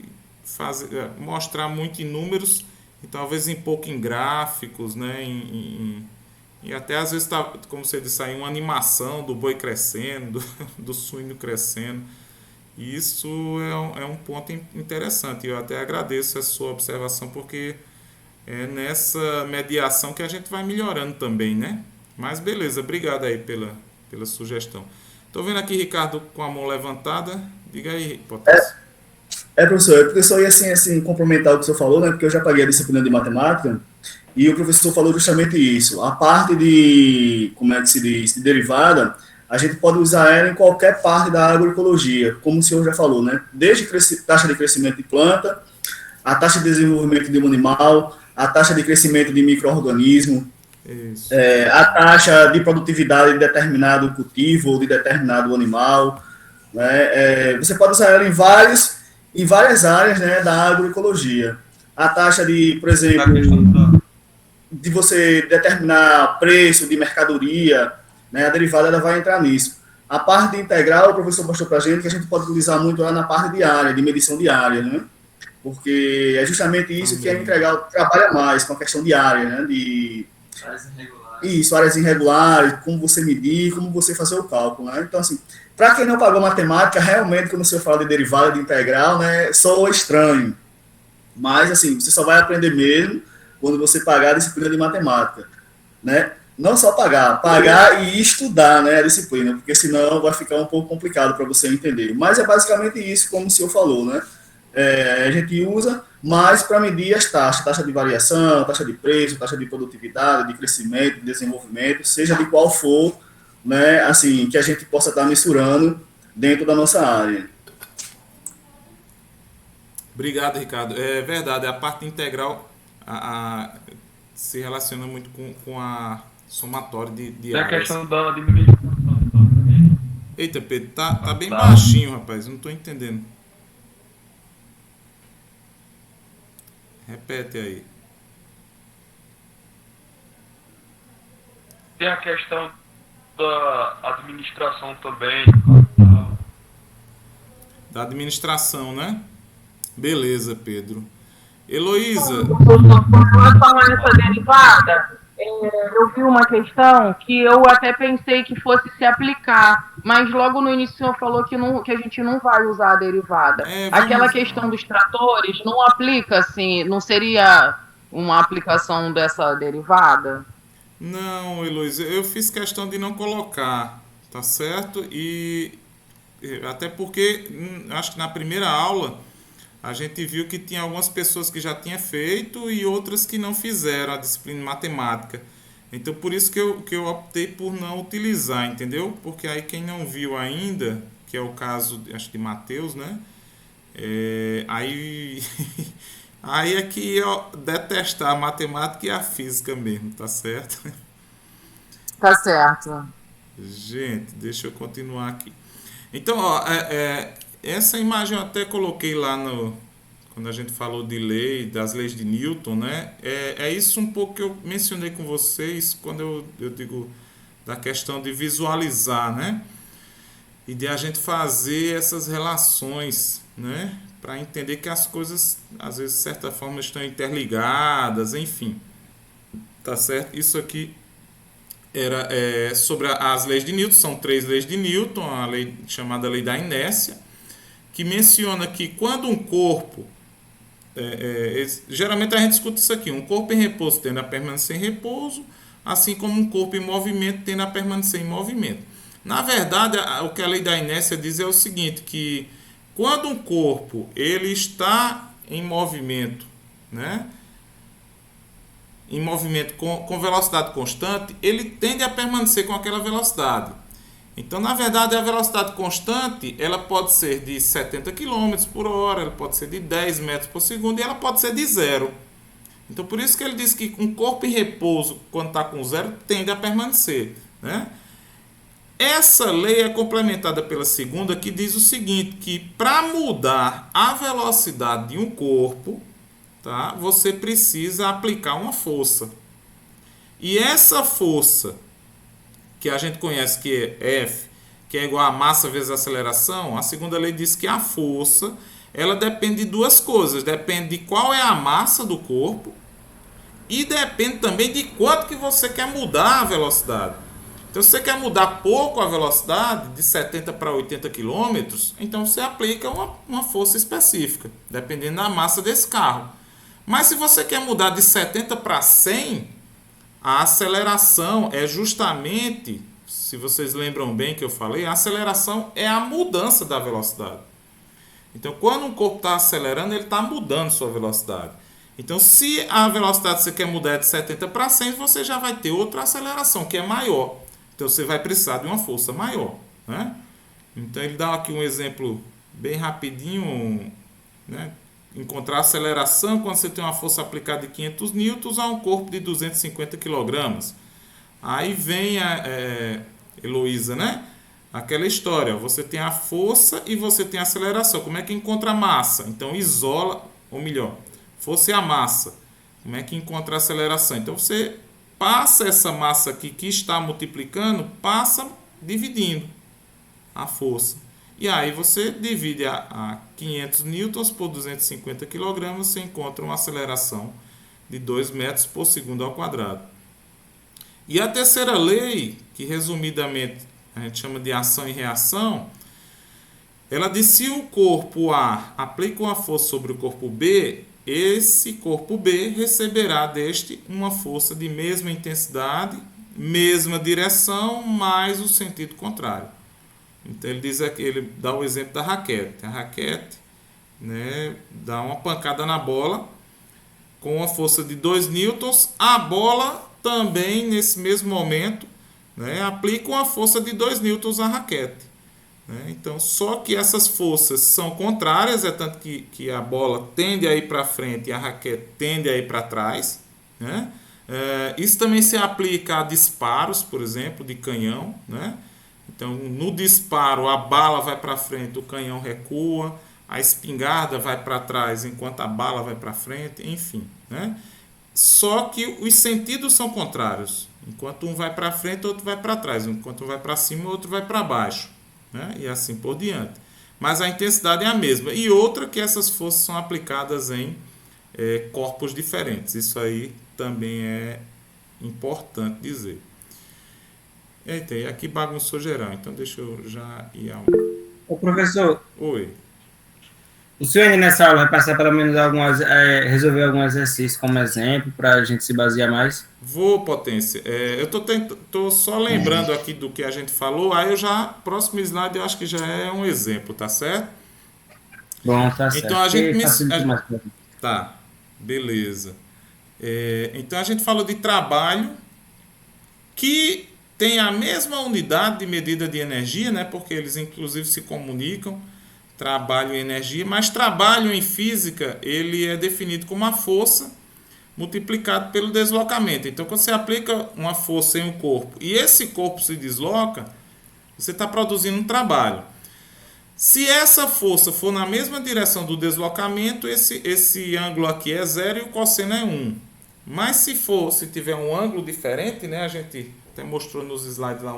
mostrar muito em números e talvez em pouco em gráficos, né? E até às vezes, como você disse aí, uma animação do boi crescendo, do suíno crescendo. E isso é um ponto interessante. Eu até agradeço a sua observação, porque é nessa mediação que a gente vai melhorando também, né? Mas beleza, obrigado aí pela sugestão. Estou vendo aqui Ricardo com a mão levantada. Diga aí, Potência. Professor, porque eu só ia assim, complementar o que o senhor falou, né? Porque eu já paguei a disciplina de matemática e o professor falou justamente isso. A parte de, como é que se diz, de derivada, a gente pode usar ela em qualquer parte da agroecologia, como o senhor já falou, né? Desde taxa de crescimento de planta, a taxa de desenvolvimento de um animal, a taxa de crescimento de micro-organismo, a taxa de produtividade de determinado cultivo ou de determinado animal, né? Você pode usar ela em várias áreas, né, da agroecologia. A taxa de, por exemplo, de você determinar preço de mercadoria, né, a derivada ela vai entrar nisso. A parte de integral, o professor mostrou para a gente que a gente pode utilizar muito lá na parte de área, de medição de área, né? Porque é justamente isso que a integral trabalha mais, com a questão de área, né? De Áreas irregulares. isso, áreas irregulares, como você medir, como você fazer o cálculo, né? Então, assim, para quem não pagou matemática, realmente, quando você fala de derivada, de integral, né, soa estranho. Mas, assim, você só vai aprender mesmo quando você pagar a disciplina de matemática, né? Não só pagar e estudar, né, a disciplina, porque senão vai ficar um pouco complicado para você entender. Mas é basicamente isso, como o senhor falou, né? A gente usa mais para medir as taxas, taxa de variação, taxa de preço, taxa de produtividade, de crescimento, de desenvolvimento, seja de qual for, né, assim, que a gente possa estar mensurando dentro da nossa área. Obrigado, Ricardo. É verdade, a parte integral se relaciona muito com a somatória de Tem a áreas. questão da diminuição também. Eita, Pedro, tá bem baixinho, rapaz. Não tô entendendo. Repete aí. Tem a questão da administração também. Da administração, né? Beleza, Pedro. Heloísa, Com relação a essa derivada, eu vi uma questão que eu até pensei que fosse se aplicar, mas logo no início o senhor falou que a gente não vai usar a derivada. Aquela questão dos tratores não aplica, assim, não seria uma aplicação dessa derivada? não, Heloísa, eu fiz questão de não colocar, tá certo? E até porque acho que na primeira aula a gente viu que tinha algumas pessoas que já tinham feito e outras que não fizeram a disciplina de matemática. Então por isso que eu optei por não utilizar, entendeu? Porque aí quem não viu ainda, que é o caso, acho de Matheus, né? Aí aí é que ia detestar a matemática e a física mesmo, tá certo? Tá certo. Gente, deixa eu continuar aqui. Então, ó, essa imagem eu até coloquei lá quando a gente falou de lei, das leis de Newton, né? É isso um pouco que eu mencionei com vocês quando eu digo da questão de visualizar, né? E de a gente fazer essas relações, né? Para entender que as coisas, às vezes, de certa forma, estão interligadas, enfim. Tá certo? Isso aqui era sobre as leis de Newton, são 3 leis de Newton, a lei chamada lei da inércia, que menciona que quando um corpo, geralmente a gente escuta isso aqui, um corpo em repouso tende a permanecer em repouso, assim como um corpo em movimento tende a permanecer em movimento. Na verdade, o que a lei da inércia diz é o seguinte, que quando um corpo ele está em movimento, né? Em movimento com velocidade constante, ele tende a permanecer com aquela velocidade. Então, na verdade, a velocidade constante ela pode ser de 70 km por hora, ela pode ser de 10 metros por segundo e ela pode ser de zero. Então, por isso que ele diz que um corpo em repouso, quando está com zero, tende a permanecer, né? Essa lei é complementada pela segunda, que diz o seguinte, que para mudar a velocidade de um corpo, tá, você precisa aplicar uma força. E essa força, que a gente conhece que é F, que é igual a massa vezes a aceleração, a segunda lei diz que a força, ela depende de duas coisas. Depende de qual é a massa do corpo e depende também de quanto que você quer mudar a velocidade. Então, se você quer mudar pouco a velocidade, de 70 para 80 km, então você aplica uma força específica, dependendo da massa desse carro. Mas se você quer mudar de 70 para 100, a aceleração é justamente, se vocês lembram bem que eu falei, a aceleração é a mudança da velocidade. Então, quando um corpo está acelerando, ele está mudando sua velocidade. Então, se a velocidade que você quer mudar é de 70 para 100, você já vai ter outra aceleração, que é maior. Então, você vai precisar de uma força maior, né? Então, ele dá aqui um exemplo bem rapidinho, né? Encontrar a aceleração quando você tem uma força aplicada de 500 newtons a um corpo de 250 kg. Aí vem a Heloísa, né? Aquela história, você tem a força e você tem a aceleração. Como é que encontra a massa? Então isola, ou melhor, força e a massa. Como é que encontra a aceleração? Então você passa essa massa aqui que está multiplicando, passa dividindo. a força. E aí você divide a 500 newtons por 250 kg, você encontra uma aceleração de 2 metros por segundo ao quadrado. E a terceira lei, que resumidamente a gente chama de ação e reação, ela diz: se o corpo A aplica uma força sobre o corpo B, esse corpo B receberá deste uma força de mesma intensidade, mesma direção, mais o sentido contrário. Então ele diz aqui, ele dá o exemplo da raquete. A raquete, né, dá uma pancada na bola com uma força de 2 newtons. A bola também, nesse mesmo momento, né, aplica uma força de 2 newtons à raquete. Né? Então, só que essas forças são contrárias, é tanto que a bola tende a ir para frente e a raquete tende a ir para trás. Né? Isso também se aplica a disparos, por exemplo, de canhão. Né? Então, no disparo, a bala vai para frente, o canhão recua, a espingarda vai para trás enquanto a bala vai para frente, enfim. Né? Só que os sentidos são contrários. Enquanto um vai para frente, outro vai para trás. Enquanto um vai para cima, outro vai para baixo. Né? E assim por diante. Mas a intensidade é a mesma. E outra que essas forças são aplicadas em corpos diferentes. Isso aí também é importante dizer. Eita, e aqui bagunçou geral, então deixa eu já ir ao... Ô, professor, Oi. o senhor aí nessa aula vai passar pelo menos resolver algum exercício como exemplo para a gente se basear mais? Vou, Potência. Eu tô só lembrando aqui do que a gente falou, aí eu já, próximo slide eu acho que já é um exemplo, tá certo? Bom, tá certo. Então a gente... Mais. Tá, beleza. Então a gente falou de trabalho que tem a mesma unidade de medida de energia, né? Porque eles inclusive se comunicam, trabalho e energia, mas trabalho em física ele é definido como a força multiplicado pelo deslocamento. Então, quando você aplica uma força em um corpo e esse corpo se desloca, você está produzindo um trabalho. Se essa força for na mesma direção do deslocamento, esse ângulo aqui é 0 e o cosseno é 1. Mas se tiver um ângulo diferente, né, a gente até mostrou nos slides lá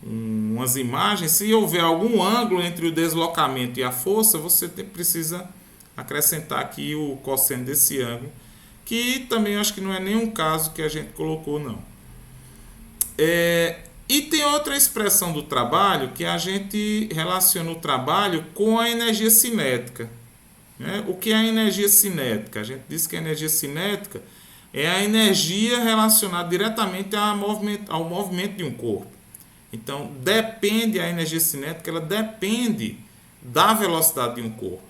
umas imagens, se houver algum ângulo entre o deslocamento e a força, você precisa acrescentar aqui o cosseno desse ângulo, que também acho que não é nenhum caso que a gente colocou, não. E tem outra expressão do trabalho que a gente relaciona o trabalho com a energia cinética. Né? O que é a energia cinética? A gente diz que a energia cinética é a energia relacionada diretamente ao movimento de um corpo. Então, a energia cinética ela depende da velocidade de um corpo.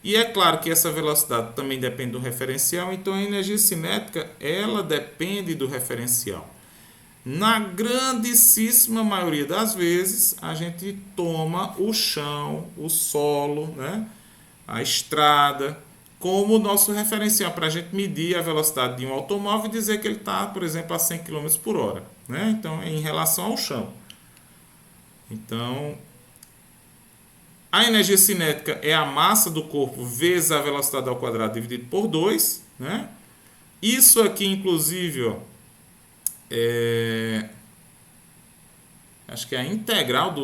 E é claro que essa velocidade também depende do referencial, então a energia cinética ela depende do referencial. Na grandíssima maioria das vezes, a gente toma o chão, o solo, né, a estrada, como nosso referencial para a gente medir a velocidade de um automóvel e dizer que ele está, por exemplo, a 100 km por hora. Né? Então, em relação ao chão. Então, a energia cinética é a massa do corpo vezes a velocidade ao quadrado dividido por 2. Né? Isso aqui, inclusive, ó, acho que é a integral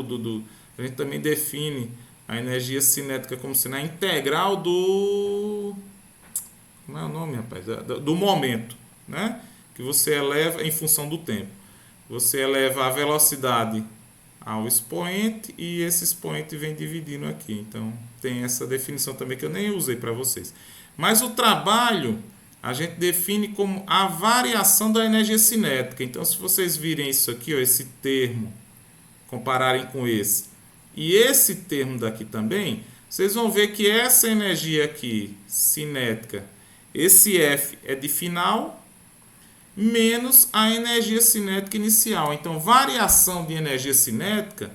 a gente também define a energia cinética como sendo a integral do... Como é o nome, rapaz? Do momento, né? Que você eleva em função do tempo. Você eleva a velocidade ao expoente e esse expoente vem dividindo aqui. Então, tem essa definição também que eu nem usei para vocês. Mas o trabalho a gente define como a variação da energia cinética. Então, se vocês virem isso aqui, ó, esse termo, compararem com esse, e esse termo daqui também, vocês vão ver que essa energia aqui, cinética, esse F é de final, menos a energia cinética inicial. Então, variação de energia cinética,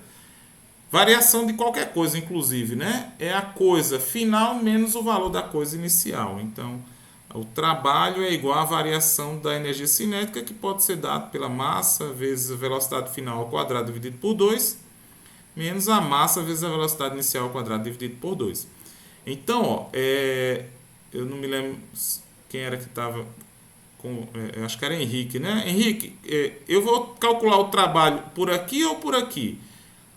variação de qualquer coisa, inclusive, né? É a coisa final menos o valor da coisa inicial. Então, o trabalho é igual à variação da energia cinética, que pode ser dado pela massa vezes a velocidade final ao quadrado dividido por 2, menos a massa vezes a velocidade inicial ao quadrado dividido por 2. Então, ó, eu não me lembro quem era que estava com... acho que era Henrique, né? Henrique, eu vou calcular o trabalho por aqui ou por aqui?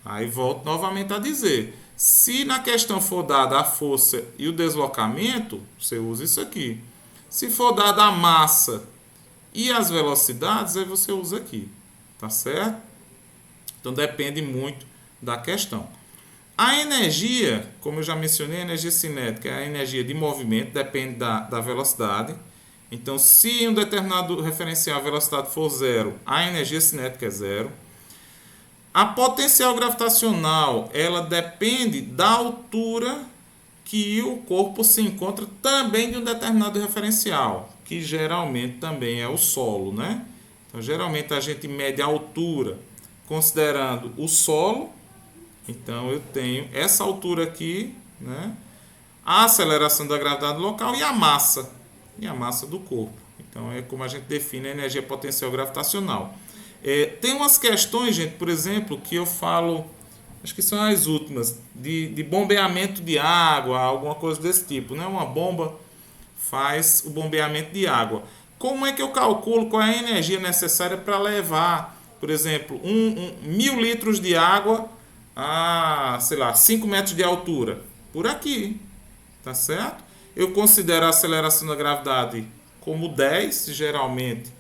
Aí volto novamente a dizer, se na questão for dada a força e o deslocamento, você usa isso aqui. Se for dada a massa e as velocidades, aí você usa aqui, tá certo? Então depende muito da questão. A energia, como eu já mencionei, a energia cinética é a energia de movimento, depende da velocidade. Então, se em um determinado referencial a velocidade for zero, a energia cinética é zero. A potencial gravitacional, ela depende da altura que o corpo se encontra também de um determinado referencial, que geralmente também é o solo, né? Então, geralmente a gente mede a altura considerando o solo. Então, eu tenho essa altura aqui, né? A aceleração da gravidade local e a massa do corpo. Então, é como a gente define a energia potencial gravitacional. Tem umas questões, gente, por exemplo, que eu falo, acho que são as últimas, de bombeamento de água, alguma coisa desse tipo, né? Uma bomba faz o bombeamento de água. Como é que eu calculo qual é a energia necessária para levar, por exemplo, 1.000 litros de água a, sei lá, 5 metros de altura? Por aqui, tá certo? Eu considero a aceleração da gravidade como 10, geralmente.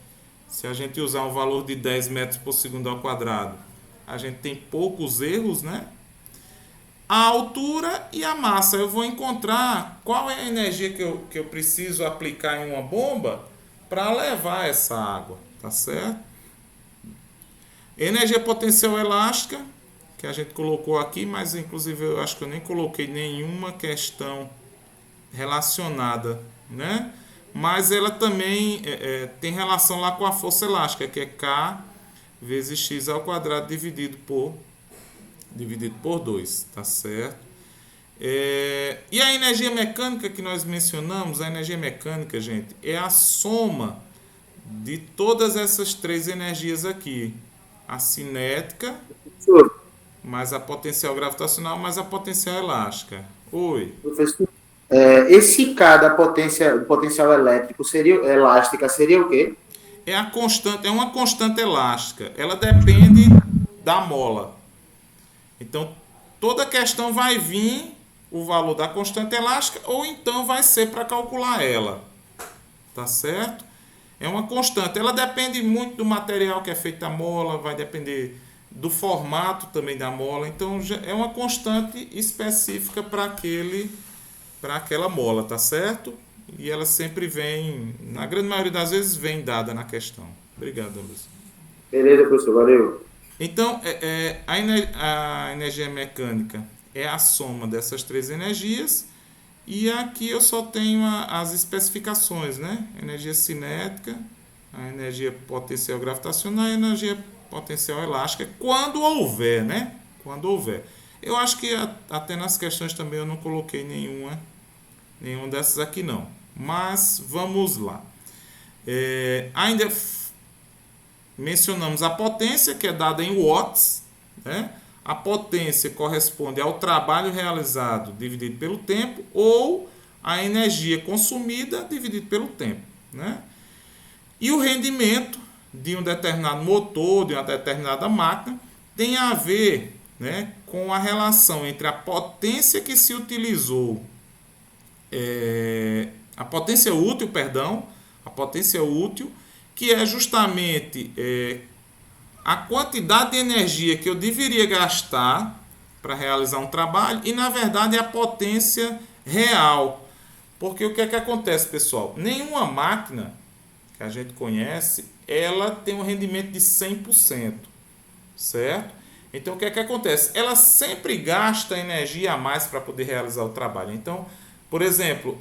Se a gente usar um valor de 10 metros por segundo ao quadrado, a gente tem poucos erros, né? A altura e a massa. Eu vou encontrar qual é a energia que eu preciso aplicar em uma bomba para levar essa água, tá certo? Energia potencial elástica, que a gente colocou aqui, mas inclusive eu acho que eu nem coloquei nenhuma questão relacionada, né? Mas ela também tem relação lá com a força elástica, que é K vezes x ao quadrado dividido por 2, tá certo? E a energia mecânica que nós mencionamos, a energia mecânica, gente, é a soma de todas essas três energias aqui. A cinética, mais a potencial gravitacional, mais a potencial elástica. Oi. Professor, esse K da potencial elétrico elástica seria o quê? É uma constante elástica. Ela depende da mola. Então, toda questão vai vir o valor da constante elástica ou então vai ser para calcular ela. Tá certo? É uma constante. Ela depende muito do material que é feito da mola, vai depender do formato também da mola. Então, é uma constante específica para aquela mola, tá certo? E ela sempre vem, na grande maioria das vezes, vem dada na questão. Obrigado, Luiz. Beleza, professor, valeu. Então, a energia mecânica é a soma dessas três energias. E aqui eu só tenho as especificações, né? Energia cinética, a energia potencial gravitacional e a energia potencial elástica, quando houver, né? Quando houver. Eu acho que até nas questões também eu não coloquei nenhuma dessas aqui não. Mas vamos lá. Ainda mencionamos a potência, que é dada em watts, né? A potência corresponde ao trabalho realizado dividido pelo tempo ou a energia consumida dividido pelo tempo, né? E o rendimento de um determinado motor, de uma determinada máquina, tem a ver, né, com a relação entre a potência que se utilizou, a potência útil, que é justamente a quantidade de energia que eu deveria gastar para realizar um trabalho e, na verdade, a potência real. Porque o que é que acontece, pessoal? Nenhuma máquina que a gente conhece, ela tem um rendimento de 100%, certo? Então, o que é que acontece? Ela sempre gasta energia a mais para poder realizar o trabalho. Então, por exemplo,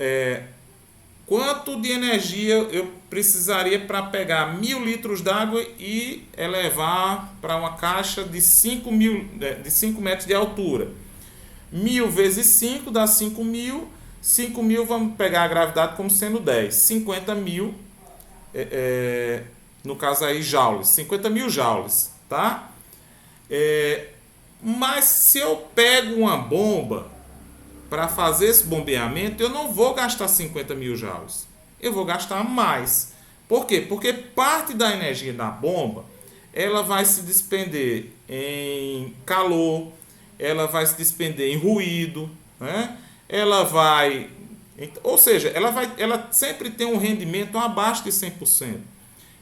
quanto de energia eu precisaria para pegar 1.000 litros d'água e elevar para uma caixa de 5 metros de altura? 1.000 vezes 5 dá 5.000. 5.000 vamos pegar a gravidade como sendo 10. 50.000, no caso aí, joules. 50.000 joules, tá? Mas se eu pego uma bomba para fazer esse bombeamento, eu não vou gastar 50.000 joules. Eu vou gastar mais. Por quê? Porque parte da energia da bomba ela vai se despender em calor, ela vai se despender em ruído, né? Ela vai, ou seja, ela sempre tem um rendimento abaixo de 100%.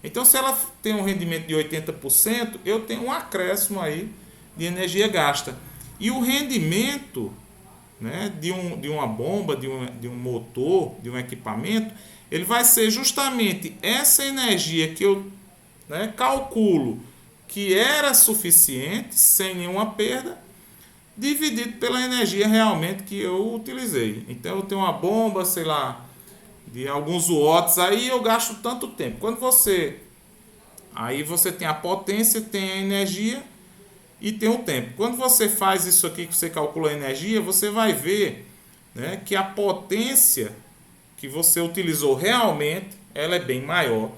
Então, se ela tem um rendimento de 80%, eu tenho um acréscimo aí de energia gasta. E o rendimento, né, de uma bomba, de um motor, de um equipamento, ele vai ser justamente essa energia que eu, né, calculo que era suficiente, sem nenhuma perda, dividido pela energia realmente que eu utilizei. Então, eu tenho uma bomba, sei lá, de alguns watts, aí eu gasto tanto tempo. Quando aí você tem a potência, tem a energia e tem o tempo. Quando você faz isso aqui, que você calcula a energia, você vai ver, né, que a potência que você utilizou realmente, ela é bem maior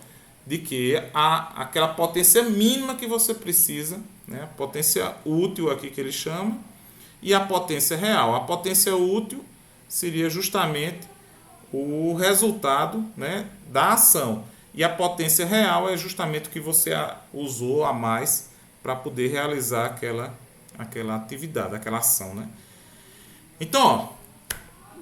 do que aquela potência mínima que você precisa, né, a potência útil aqui que ele chama, e a potência real. A potência útil seria justamente o resultado, né, da ação. E a potência real é justamente o que você usou a mais para poder realizar aquela atividade, aquela ação, né? Então, ó,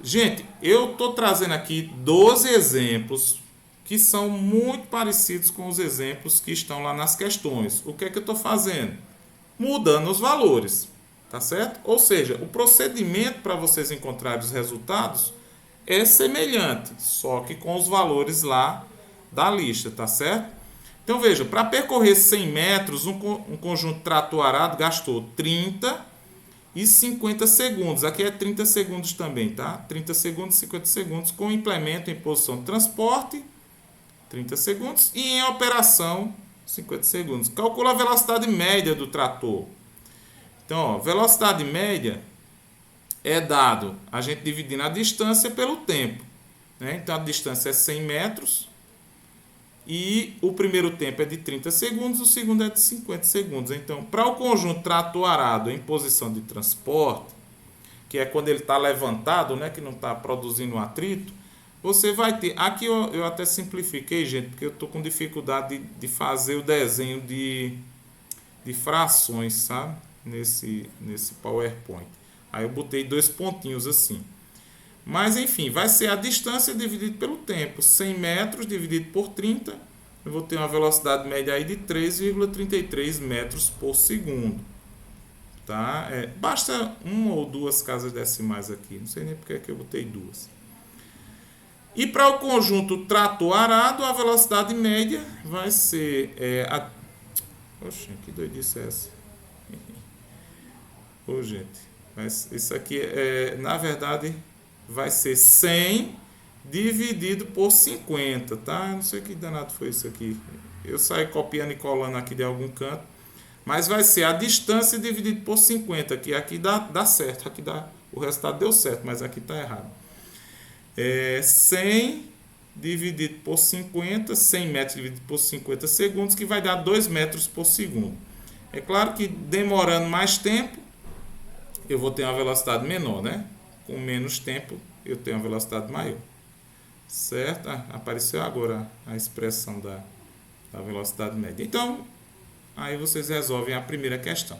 gente, eu estou trazendo aqui 12 exemplos que são muito parecidos com os exemplos que estão lá nas questões. O que é que eu estou fazendo? Mudando os valores, tá certo? Ou seja, o procedimento para vocês encontrarem os resultados é semelhante, só que com os valores lá da lista, tá certo? Então veja, para percorrer 100 metros, um conjunto trator arado gastou 30 e 50 segundos. Aqui é 30 segundos também, tá? 30 segundos e 50 segundos com implemento em posição de transporte, 30 segundos, e em operação, 50 segundos. Calcula a velocidade média do trator. Então, ó, velocidade média é dado a gente dividindo a distância pelo tempo, né? Então a distância é 100 metros e o primeiro tempo é de 30 segundos, o segundo é de 50 segundos. Então, para o conjunto trator arado em posição de transporte, que é quando ele está levantado, né, que não está produzindo um atrito, você vai ter... Aqui eu até simplifiquei, gente, porque eu estou com dificuldade de fazer o desenho de frações, sabe? Nesse PowerPoint. Aí eu botei 2 pontinhos assim. Mas enfim, vai ser a distância dividido pelo tempo. 100 metros dividido por 30. Eu vou ter uma velocidade média aí de 3,33 metros por segundo. Tá? Basta uma ou duas casas decimais aqui. Não sei nem porque é que eu botei duas. E para o conjunto trator arado, a velocidade média vai ser... Oxe, que doidice é essa? Ô, gente, mas isso aqui na verdade vai ser 100 dividido por 50, tá? Eu não sei que danado foi isso aqui. Eu saio copiando e colando aqui de algum canto, mas vai ser a distância dividido por 50, que aqui dá certo, aqui o resultado deu certo, mas aqui está errado. 100 dividido por 50, 100 metros dividido por 50 segundos, que vai dar 2 metros por segundo. É claro que demorando mais tempo, eu vou ter uma velocidade menor, né? Com menos tempo, eu tenho uma velocidade maior. Certo? Apareceu agora a expressão da velocidade média. Então, aí vocês resolvem a primeira questão.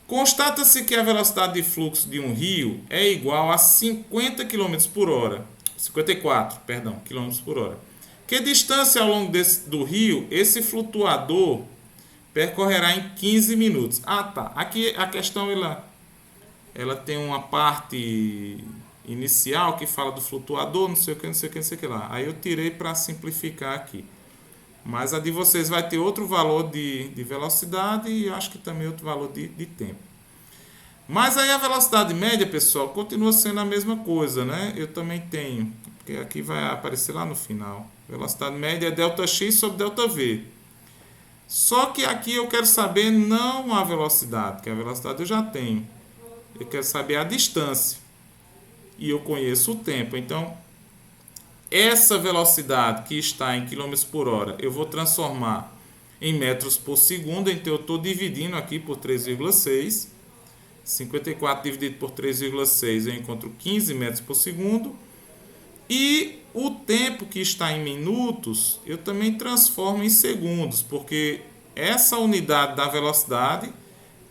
Constata-se que a velocidade de fluxo de um rio é igual a 50 km por hora. 54, perdão, km por hora. Que distância ao longo do rio esse flutuador percorrerá em 15 minutos? Ah, tá. Aqui a questão ela tem uma parte inicial que fala do flutuador, não sei o que, não sei o que, não sei o que lá. Aí eu tirei para simplificar aqui. Mas a de vocês vai ter outro valor de velocidade e acho que também outro valor de tempo. Mas aí a velocidade média, pessoal, continua sendo a mesma coisa, né? Eu também tenho, porque aqui vai aparecer lá no final. Velocidade média é ΔX sobre ΔV. Só que aqui eu quero saber não a velocidade, que a velocidade eu já tenho. Eu quero saber a distância. E eu conheço o tempo. Então, essa velocidade que está em km por hora, eu vou transformar em metros por segundo. Então, eu estou dividindo aqui por 3,6. 54 dividido por 3,6, eu encontro 15 metros por segundo. E o tempo que está em minutos, eu também transformo em segundos, porque essa unidade da velocidade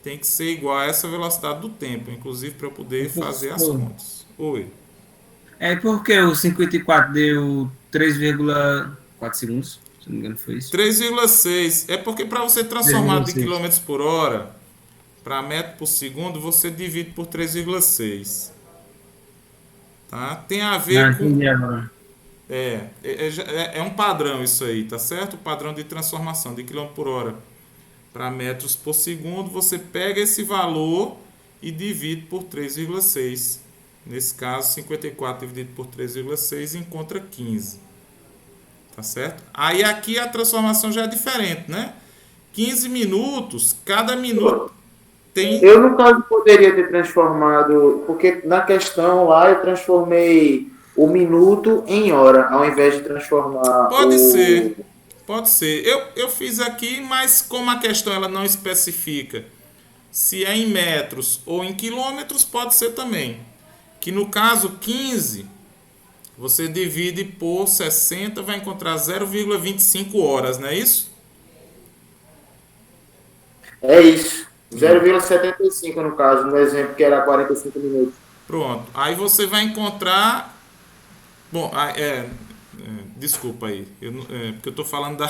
tem que ser igual a essa velocidade do tempo, inclusive para eu poder fazer as contas. Oi. É porque o 54 deu 3,4 segundos, se não me engano foi isso. 3,6. É porque para você transformar de 3,6. km por hora para metro por segundo, você divide por 3,6. Tá? Tem a ver com... Entendi agora. É um padrão isso aí, tá certo? O padrão de transformação de km por hora para metros por segundo, você pega esse valor e divide por 3,6. Nesse caso, 54 dividido por 3,6 encontra 15. Tá certo? Aí aqui a transformação já é diferente, né? 15 minutos, cada minuto tem... Eu, no caso, poderia ter transformado, porque na questão lá eu transformei o minuto em hora, ao invés de transformar Pode ser. Pode ser. Eu fiz aqui, mas como a questão ela não especifica se é em metros ou em quilômetros, pode ser também. Que no caso 15, você divide por 60, vai encontrar 0,25 horas, não é isso? É isso. 0,75 no caso, no exemplo que era 45 minutos. Pronto. Aí você vai encontrar... Bom, desculpa aí. Porque eu estou falando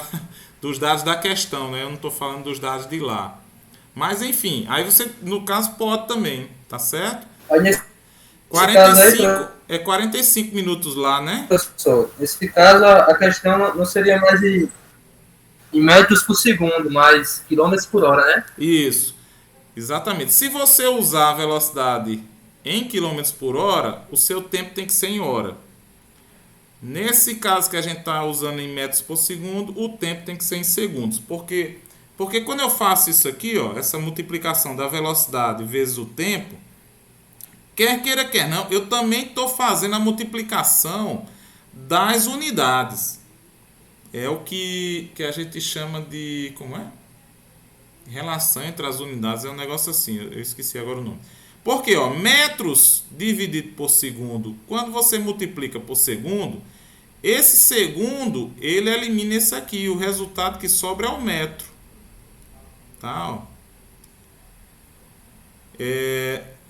dos dados da questão, né? Eu não estou falando dos dados de lá. Mas enfim, aí você, no caso, pode também, tá certo? Aí, nesse 45, é 45 minutos lá, né? professor, nesse caso, a questão não seria mais em metros por segundo, mas quilômetros por hora, né? Isso, exatamente. Se você usar a velocidade em quilômetros por hora, o seu tempo tem que ser em hora. Nesse caso que a gente está usando em metros por segundo, o tempo tem que ser em segundos. Porque quando eu faço isso aqui, ó, essa multiplicação da velocidade vezes o tempo, quer queira, quer não, eu também estou fazendo a multiplicação das unidades. É o que a gente chama de... Como é? Relação entre as unidades. É um negócio assim, eu esqueci agora o nome. Porque, ó, metros dividido por segundo, quando você multiplica por segundo, esse segundo, ele elimina esse aqui. O resultado que sobra é o metro. Tá, ó.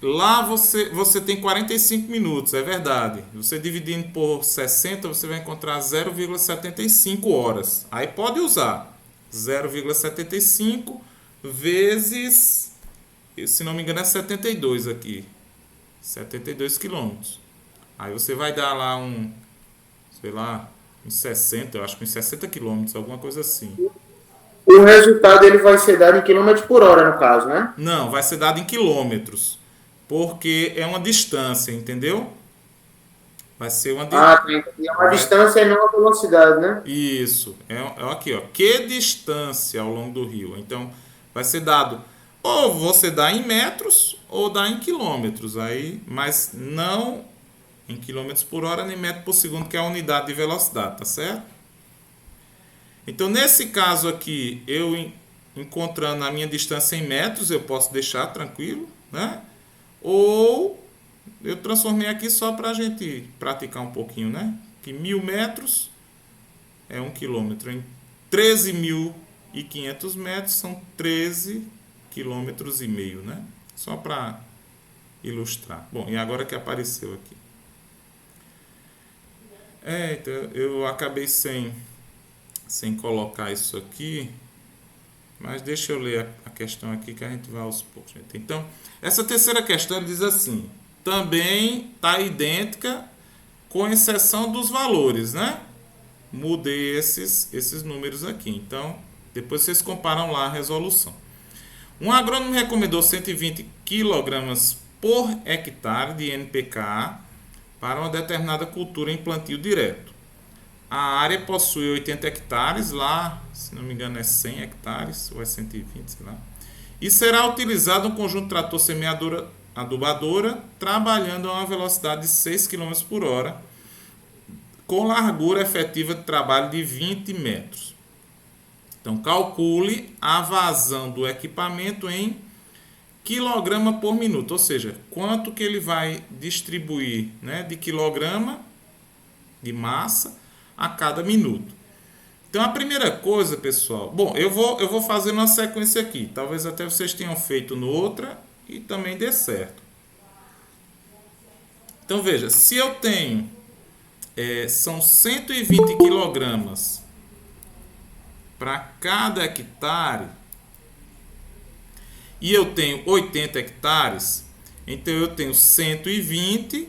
Lá você tem 45 minutos, é verdade. Você dividindo por 60, você vai encontrar 0,75 horas. Aí pode usar 0,75 vezes, se não me engano, é 72 aqui. 72 quilômetros. Aí você vai dar lá sei lá, uns 60, eu acho que uns 60 quilômetros, alguma coisa assim. O resultado ele vai ser dado em quilômetros por hora, no caso, né? Não, vai ser dado em quilômetros. Porque é uma distância, entendeu? Vai ser uma distância. É uma distância e não uma velocidade, né? Isso. É aqui, ó. Que distância ao longo do rio? Então, vai ser dado... Ou você dá em metros ou dá em quilômetros. Aí, mas não em quilômetros por hora nem metro por segundo, que é a unidade de velocidade, tá certo? Então, nesse caso aqui, eu encontrando a minha distância em metros, eu posso deixar tranquilo, né? Ou eu transformei aqui só para a gente praticar um pouquinho, né? Que 1.000 metros é 1 quilômetro. Em 13.500 metros são 13 quilômetros e meio, né? Só para ilustrar. Bom, e agora que apareceu aqui. Então eu acabei sem colocar isso aqui. Mas deixa eu ler a questão aqui que a gente vai aos poucos. Gente. Então, essa terceira questão diz assim: também está idêntica, com exceção dos valores, né? Mudei esses números aqui. Então, depois vocês comparam lá a resolução. Um agrônomo recomendou 120 kg por hectare de NPK para uma determinada cultura em plantio direto. A área possui 80 hectares, lá, se não me engano, é 100 hectares, ou é 120, sei lá. E será utilizado um conjunto de trator semeadora adubadora, trabalhando a uma velocidade de 6 km por hora, com largura efetiva de trabalho de 20 metros. Então, calcule a vazão do equipamento em quilograma por minuto, ou seja, quanto que ele vai distribuir, né, de quilograma de massa a cada minuto. Então, a primeira coisa, pessoal... Bom, eu vou fazer uma sequência aqui. Talvez até vocês tenham feito no outra e também dê certo. Então, veja. Se eu tenho... são 120 quilogramas para cada hectare e eu tenho 80 hectares, então eu tenho 120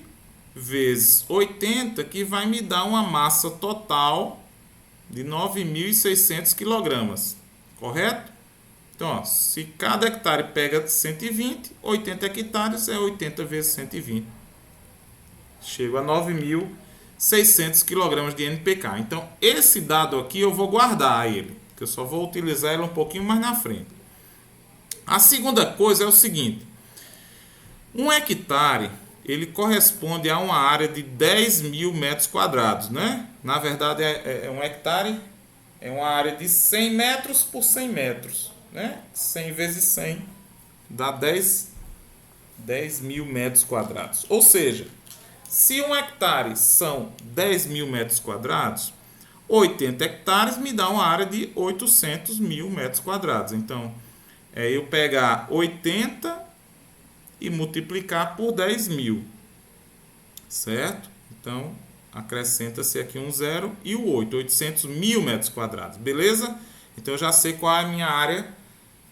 vezes 80, que vai me dar uma massa total de 9.600 quilogramas, correto? Então, ó, se cada hectare pega 120, 80 hectares é 80 vezes 120. Chego a 9.600 kg de NPK. Então, esse dado aqui eu vou guardar ele, que eu só vou utilizar ele um pouquinho mais na frente. A segunda coisa é o seguinte: um hectare, ele corresponde a uma área de 10.000 metros quadrados, né? Na verdade, um hectare é uma área de 100 metros por 100 metros, né? 100 vezes 100 dá 10.000 metros quadrados. Ou seja, se um hectare são 10.000 metros quadrados, 80 hectares me dá uma área de 800.000 metros quadrados. Então, eu pegar 80 e multiplicar por 10.000, certo? Então, acrescenta-se aqui um zero e o 800.000 metros quadrados, beleza? Então, eu já sei qual é a minha área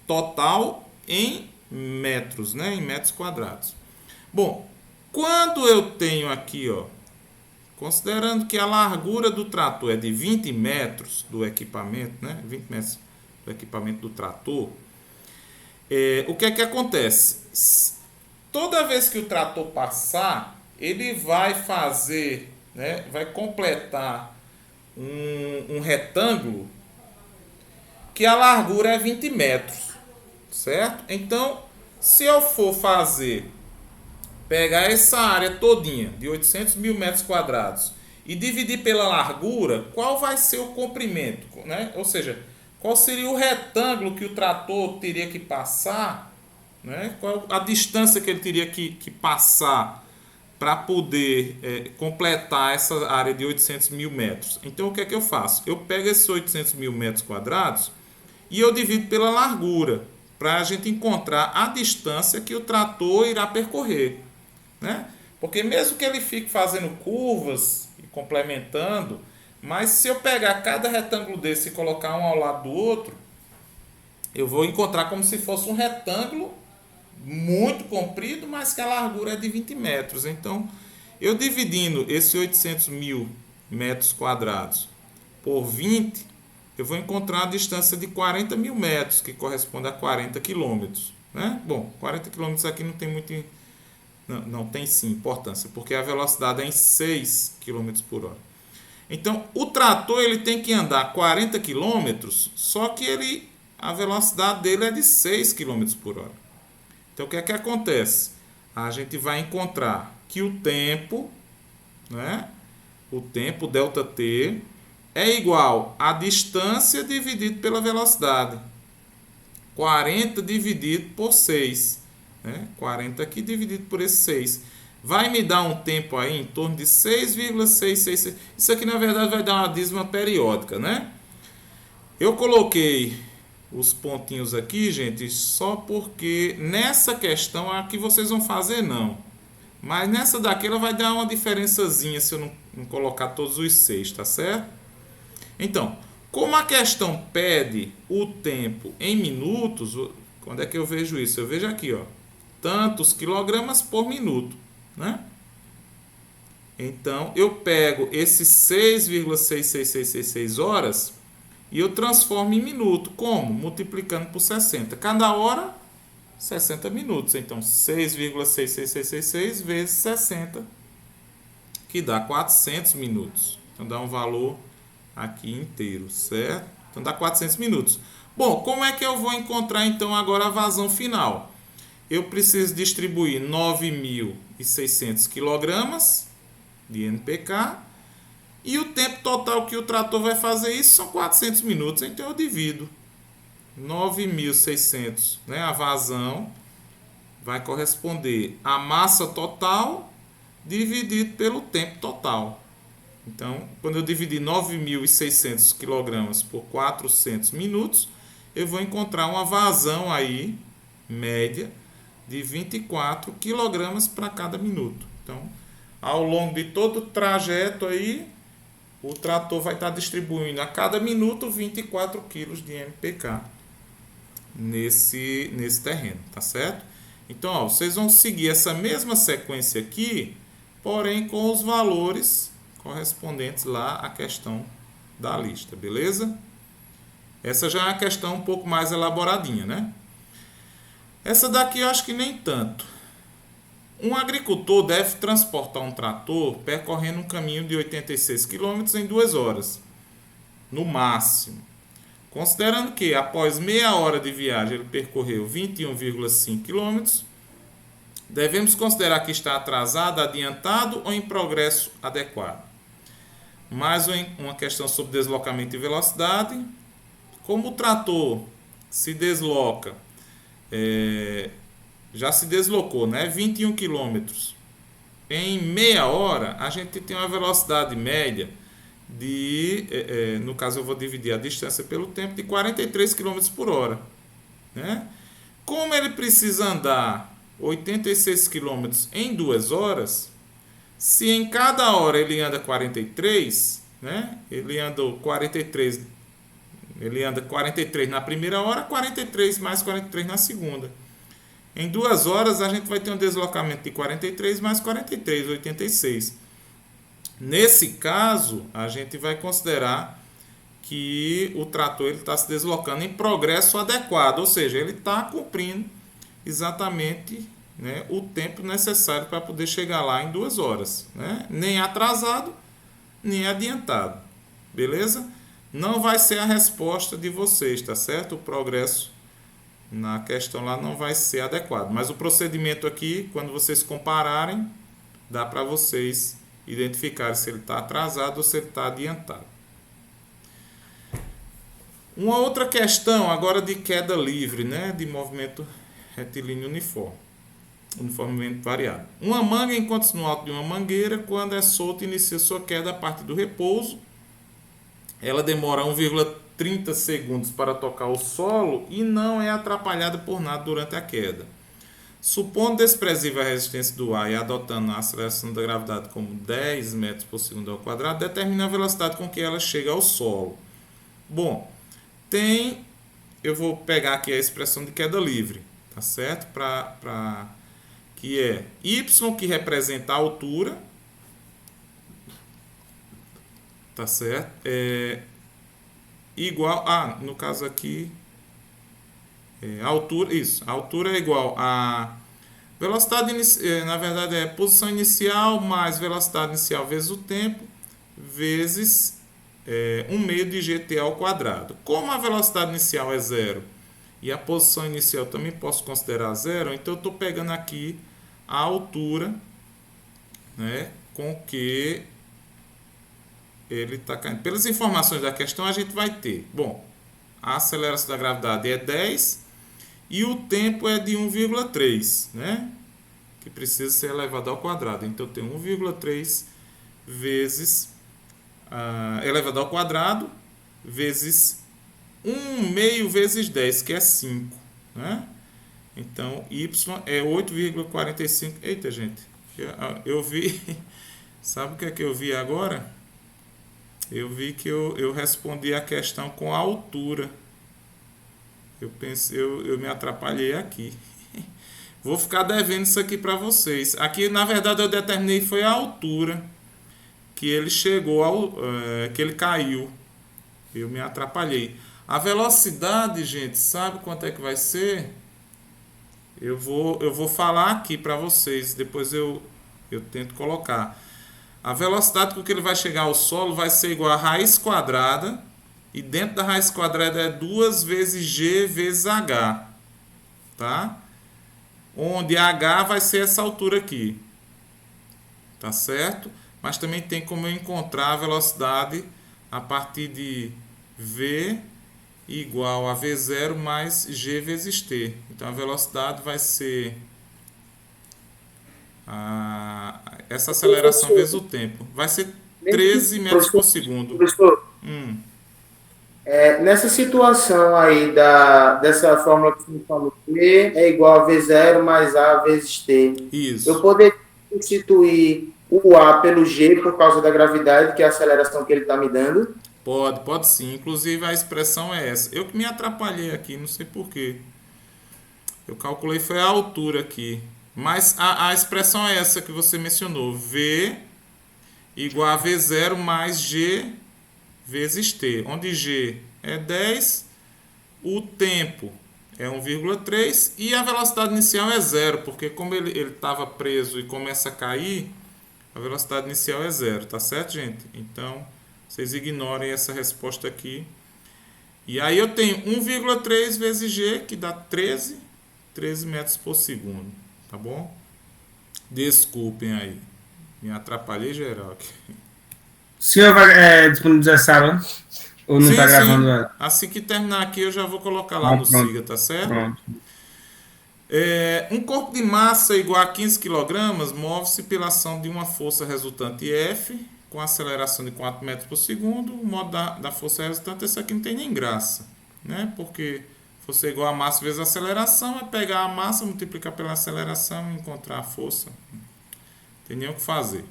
total em metros, né? Em metros quadrados. Bom, quando eu tenho aqui, ó, considerando que a largura do trator é de 20 metros do equipamento, né? 20 metros do equipamento do trator, o que é que acontece? Toda vez que o trator passar, ele vai fazer, né? Vai completar um retângulo que a largura é 20 metros, certo? Então, se eu for pegar essa área todinha de 800.000 metros quadrados e dividir pela largura, qual vai ser o comprimento, né? Ou seja, qual seria o retângulo que o trator teria que passar, né? Qual a distância que ele teria que passar para poder completar essa área de 800.000 metros. Então, o que é que eu faço? Eu pego esses 800.000 metros quadrados e eu divido pela largura, para a gente encontrar a distância que o trator irá percorrer, né? Porque mesmo que ele fique fazendo curvas e complementando, mas se eu pegar cada retângulo desse e colocar um ao lado do outro, eu vou encontrar como se fosse um retângulo muito comprido, mas que a largura é de 20 metros. Então, eu dividindo esses 800.000 metros quadrados por 20, eu vou encontrar a distância de 40.000 metros, que corresponde a 40 quilômetros, né? Bom, 40 quilômetros aqui não tem muito... Não tem sim importância, porque a velocidade é em 6 km por hora. Então, o trator ele tem que andar 40 km, só que a velocidade dele é de 6 km por hora. Então, o que é que acontece? A gente vai encontrar que o tempo, né? O tempo, ΔT, é igual a distância dividido pela velocidade. 40 dividido por 6. Né? 40 aqui dividido por esse 6. Vai me dar um tempo aí em torno de 6,666. Isso aqui, na verdade, vai dar uma dízima periódica, né? Eu coloquei os pontinhos aqui, gente, só porque nessa questão a que vocês vão fazer, não. Mas nessa daqui ela vai dar uma diferençazinha se eu não colocar todos os 6, tá certo? Então, como a questão pede o tempo em minutos, quando é que eu vejo isso? Eu vejo aqui, ó, tantos quilogramas por minuto, né? Então, eu pego esses 6,66666 horas e eu transformo em minuto. Como? Multiplicando por 60. Cada hora, 60 minutos. Então, 6,66666 vezes 60, que dá 400 minutos. Então, dá um valor aqui inteiro, certo? Então, dá 400 minutos. Bom, como é que eu vou encontrar, então, agora a vazão final? Eu preciso distribuir 9.600 quilogramas de NPK e o tempo total que o trator vai fazer isso são 400 minutos. Então, eu divido 9.600, né? A vazão vai corresponder à massa total dividido pelo tempo total. Então, quando eu dividir 9.600 kg por 400 minutos, eu vou encontrar uma vazão aí, média, de 24 kg para cada minuto. Então, ao longo de todo o trajeto aí, o trator vai estar distribuindo a cada minuto 24 kg de MPK nesse terreno, tá certo? Então, ó, vocês vão seguir essa mesma sequência aqui, porém com os valores correspondentes lá à questão da lista, beleza? Essa já é uma questão um pouco mais elaboradinha, né? Essa daqui eu acho que nem tanto. Um agricultor deve transportar um trator percorrendo um caminho de 86 km em 2 horas, no máximo. Considerando que após meia hora de viagem ele percorreu 21,5 km, devemos considerar que está atrasado, adiantado ou em progresso adequado. Mais uma questão sobre deslocamento e velocidade. Como o trator se desloca, já se deslocou, né, 21 km em meia hora, a gente tem uma velocidade média de, no caso eu vou dividir a distância pelo tempo, de 43 km por hora. Né? Como ele precisa andar 86 km em 2 horas, se em cada hora ele anda 43, né? Ele anda 43 na primeira hora, 43 mais 43 na segunda. Em 2 horas a gente vai ter um deslocamento de 43 mais 43, 86. Nesse caso, a gente vai considerar que o trator está se deslocando em progresso adequado, ou seja, ele está cumprindo exatamente, né, o tempo necessário para poder chegar lá em 2 horas. Né? Nem atrasado, nem adiantado. Beleza? Não vai ser a resposta de vocês, tá certo? O progresso na questão lá não vai ser adequado. Mas o procedimento aqui, quando vocês compararem, dá para vocês identificarem se ele está atrasado ou se ele está adiantado. Uma outra questão agora de queda livre, né, de movimento retilíneo uniformemente variado. Uma manga encontra-se no alto de uma mangueira, quando é solta inicia sua queda a partir do repouso. Ela demora 1,30 segundos para tocar o solo e não é atrapalhada por nada durante a queda. Supondo desprezível a resistência do ar e adotando a aceleração da gravidade como 10 metros por segundo ao quadrado, determina a velocidade com que ela chega ao solo. Bom, eu vou pegar aqui a expressão de queda livre, tá certo? Que é y, que representa a altura, tá certo? Igual a, no caso aqui, a altura, isso, a altura é igual a velocidade, na verdade é posição inicial mais velocidade inicial vezes o tempo, vezes 1 meio de gt ao quadrado. Como a velocidade inicial é 0 e a posição inicial também posso considerar 0, então eu estou pegando aqui a altura, né, com que ele está caindo. Pelas informações da questão a gente vai ter, bom, a aceleração da gravidade é 10 e o tempo é de 1,3, né, que precisa ser elevado ao quadrado. Então eu tenho 1,3 vezes elevado ao quadrado vezes 1 meio vezes 10, que é 5, né? Então y é 8,45. Eita, gente, eu vi, sabe o que é que eu vi agora? Eu vi que eu respondi a questão com a altura. Eu me atrapalhei aqui. Vou ficar devendo isso aqui para vocês. Aqui, na verdade, eu determinei foi a altura que ele chegou que ele caiu. Eu me atrapalhei. A velocidade, gente, sabe quanto é que vai ser? Eu vou falar aqui para vocês, depois eu tento colocar. A velocidade com que ele vai chegar ao solo vai ser igual a raiz quadrada, e dentro da raiz quadrada é 2 vezes g vezes h, tá? Onde h vai ser essa altura aqui, tá certo? Mas também tem como eu encontrar a velocidade a partir de v igual a v0 mais g vezes t. Então a velocidade vai ser essa aceleração vezes o tempo. Vai ser 13 metros por segundo. Professor, Hum, nessa situação aí dessa fórmula que você me falou, P é igual a V0 mais A vezes T. isso. Eu poderia substituir o A pelo G por causa da gravidade, que é a aceleração que ele está me dando? Pode sim. Inclusive a expressão é essa. Eu que me atrapalhei aqui, não sei por quê. Eu calculei foi a altura aqui. Mas a expressão é essa que você mencionou. V igual a V0 mais G vezes T. Onde G é 10, o tempo é 1,3 e a velocidade inicial é 0, porque como ele estava preso e começa a cair, a velocidade inicial é 0, tá certo, gente? Então, vocês ignorem essa resposta aqui. E aí eu tenho 1,3 vezes G, que dá 13 metros por segundo, tá bom? Desculpem aí, me atrapalhei geral aqui. O senhor vai disponibilizar essa aula? Ou não está gravando ela? Assim que terminar aqui eu já vou colocar lá no Pronto. SIGA, tá certo? Pronto. Um corpo de massa igual a 15 kg move-se pela ação de uma força resultante F, com aceleração de 4 metros por segundo. O modo da força resultante, esse aqui não tem nem graça, né? Porque força igual a massa vezes a aceleração, é pegar a massa, multiplicar pela aceleração e encontrar a força. Não tem nem o que fazer.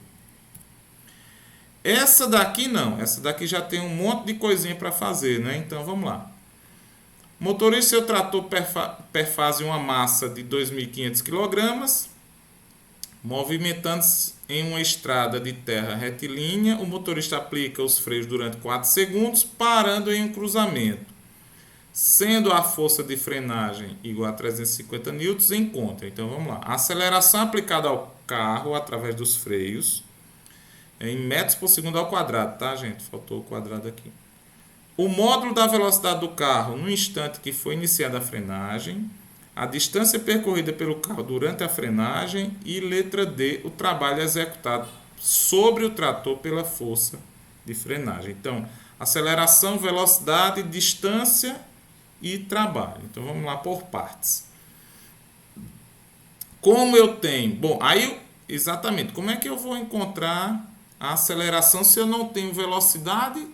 Essa daqui não, essa daqui já tem um monte de coisinha para fazer, né? Então vamos lá. Motorista e seu trator perfazem uma massa de 2.500 kg, movimentando-se em uma estrada de terra retilínea. O motorista aplica os freios durante 4 segundos, parando em um cruzamento. Sendo a força de frenagem igual a 350 N, encontra. Então vamos lá. A aceleração aplicada ao carro através dos freios em metros por segundo ao quadrado, tá, gente? Faltou o quadrado aqui. O módulo da velocidade do carro no instante que foi iniciada a frenagem, a distância percorrida pelo carro durante a frenagem e letra D, o trabalho executado sobre o trator pela força de frenagem. Então, aceleração, velocidade, distância e trabalho. Então, vamos lá por partes. Como eu tenho... Bom, aí, exatamente, como é que eu vou encontrar a aceleração se eu não tenho velocidade,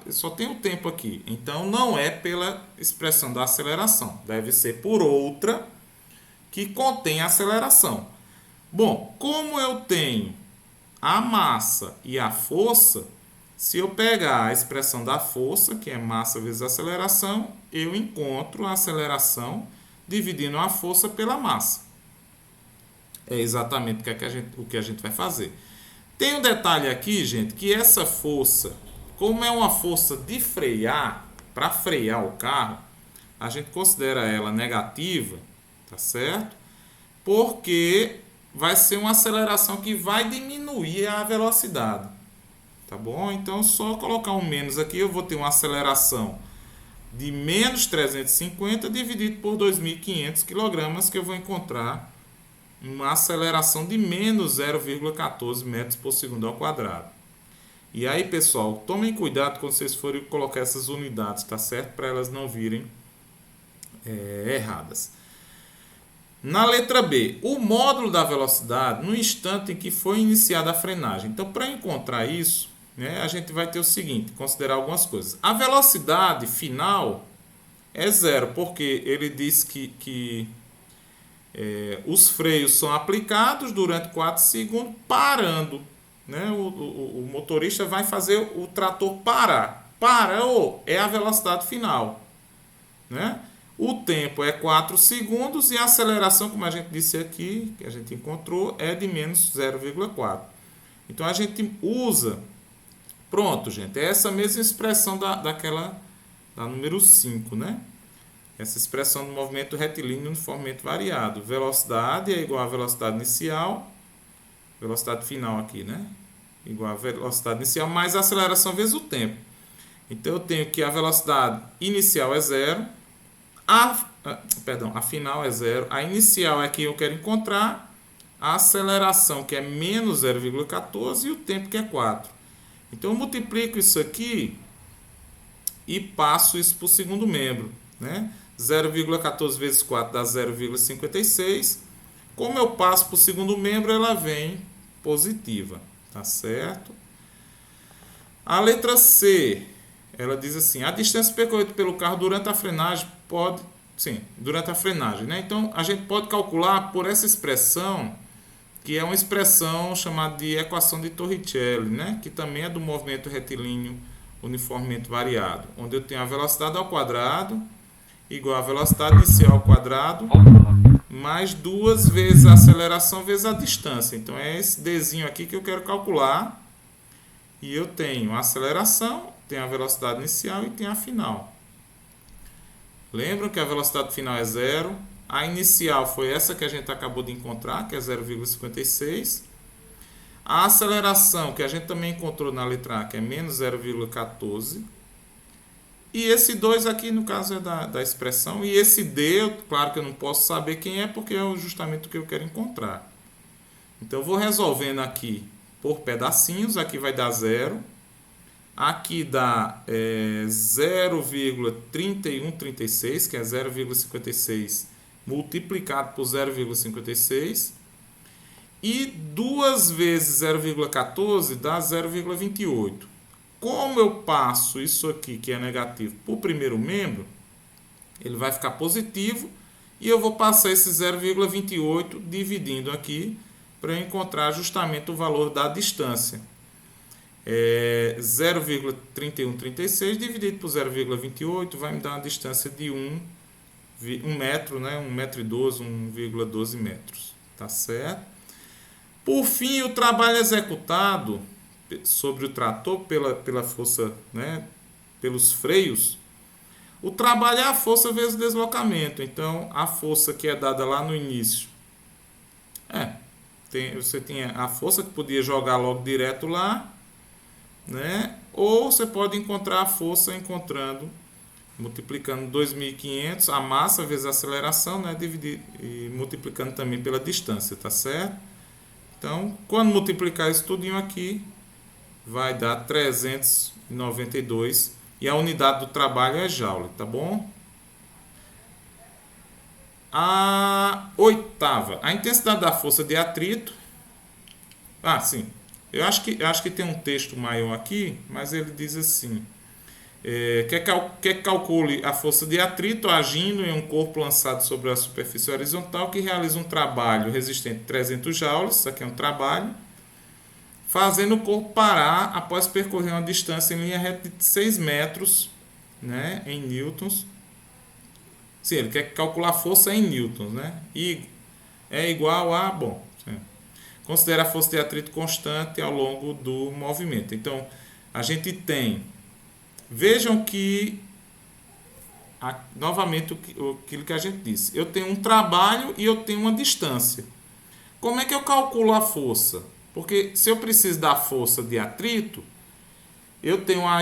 só tenho tempo aqui? Então, não é pela expressão da aceleração. Deve ser por outra que contém a aceleração. Bom, como eu tenho a massa e a força, se eu pegar a expressão da força, que é massa vezes aceleração, eu encontro a aceleração dividindo a força pela massa. É exatamente o que a gente vai fazer. Tem um detalhe aqui, gente, que essa força, como é uma força de frear, para frear o carro, a gente considera ela negativa, tá certo? Porque vai ser uma aceleração que vai diminuir a velocidade, tá bom? Então, só colocar um menos aqui, eu vou ter uma aceleração de menos 350 dividido por 2.500 kg, que eu vou encontrar uma aceleração de menos 0,14 metros por segundo ao quadrado. E aí, pessoal, tomem cuidado quando vocês forem colocar essas unidades, tá certo? Para elas não virem erradas. Na letra B, o módulo da velocidade no instante em que foi iniciada a frenagem. Então, para encontrar isso, né, a gente vai ter o seguinte, considerar algumas coisas. A velocidade final é 0, porque ele diz que os freios são aplicados durante 4 segundos, parando. Né? O motorista vai fazer o trator parar. Parou é a velocidade final. Né? O tempo é 4 segundos e a aceleração, como a gente disse aqui, que a gente encontrou, é de menos 0,4. Então a gente usa... Pronto, gente. É essa mesma expressão da número 5, né? Essa expressão do movimento retilíneo uniformemente variado. Velocidade é igual à velocidade inicial, velocidade final aqui, né? Igual à velocidade inicial mais a aceleração vezes o tempo. Então eu tenho que a velocidade inicial é 0, a final é 0, a inicial é que eu quero encontrar, a aceleração que é menos 0,14 e o tempo que é 4. Então eu multiplico isso aqui e passo isso para o segundo membro, né? 0,14 vezes 4 dá 0,56. Como eu passo para o segundo membro, ela vem positiva, tá certo? A letra C, ela diz assim: a distância percorrida pelo carro durante a frenagem pode... Sim, durante a frenagem, né? Então, a gente pode calcular por essa expressão, que é uma expressão chamada de equação de Torricelli, né? Que também é do movimento retilíneo uniformemente variado, onde eu tenho a velocidade ao quadrado igual a velocidade inicial ao quadrado mais 2 vezes a aceleração vezes a distância. Então, é esse Dzinho aqui que eu quero calcular. E eu tenho a aceleração, tenho a velocidade inicial e tenho a final. Lembram que a velocidade final é 0. A inicial foi essa que a gente acabou de encontrar, que é 0,56. A aceleração, que a gente também encontrou na letra A, que é menos 0,14. E esse 2 aqui, no caso, é da expressão. E esse D, claro que eu não posso saber quem é, porque é justamente o que eu quero encontrar. Então, eu vou resolvendo aqui por pedacinhos. Aqui vai dar 0. Aqui dá 0,3136, que é 0,56 multiplicado por 0,56. E 2 vezes 0,14 dá 0,28. Como eu passo isso aqui, que é negativo, para o primeiro membro, ele vai ficar positivo. E eu vou passar esse 0,28 dividindo aqui para encontrar justamente o valor da distância. 0,3136 dividido por 0,28 vai me dar uma distância de 1 metro, né? 1,12 m, 1,12 metros. Tá certo? Por fim, o trabalho executado sobre o trator pela força, né? Pelos freios. O trabalho é a força vezes o deslocamento. Então, a força que é dada lá no início. Você tinha a força que podia jogar logo direto lá, né? Ou você pode encontrar a força multiplicando 2.500, a massa vezes a aceleração, né? E multiplicando também pela distância, tá certo? Então, quando multiplicar isso tudinho aqui, vai dar 392 e a unidade do trabalho é joule, tá bom? A oitava, a intensidade da força de atrito. Sim. Eu acho que tem um texto maior aqui, mas ele diz assim: quer que calcule a força de atrito agindo em um corpo lançado sobre a superfície horizontal que realiza um trabalho resistente a 300 joules, isso aqui é um trabalho, fazendo o corpo parar após percorrer uma distância em linha reta de 6 metros, né, em newtons. Sim, ele quer calcular a força em newtons, né? E é igual a... Considera a força de atrito constante ao longo do movimento. Então, a gente tem... Vejam que... Novamente, aquilo que a gente disse. Eu tenho um trabalho e eu tenho uma distância. Como é que eu calculo a força? Porque se eu preciso da força de atrito, eu tenho a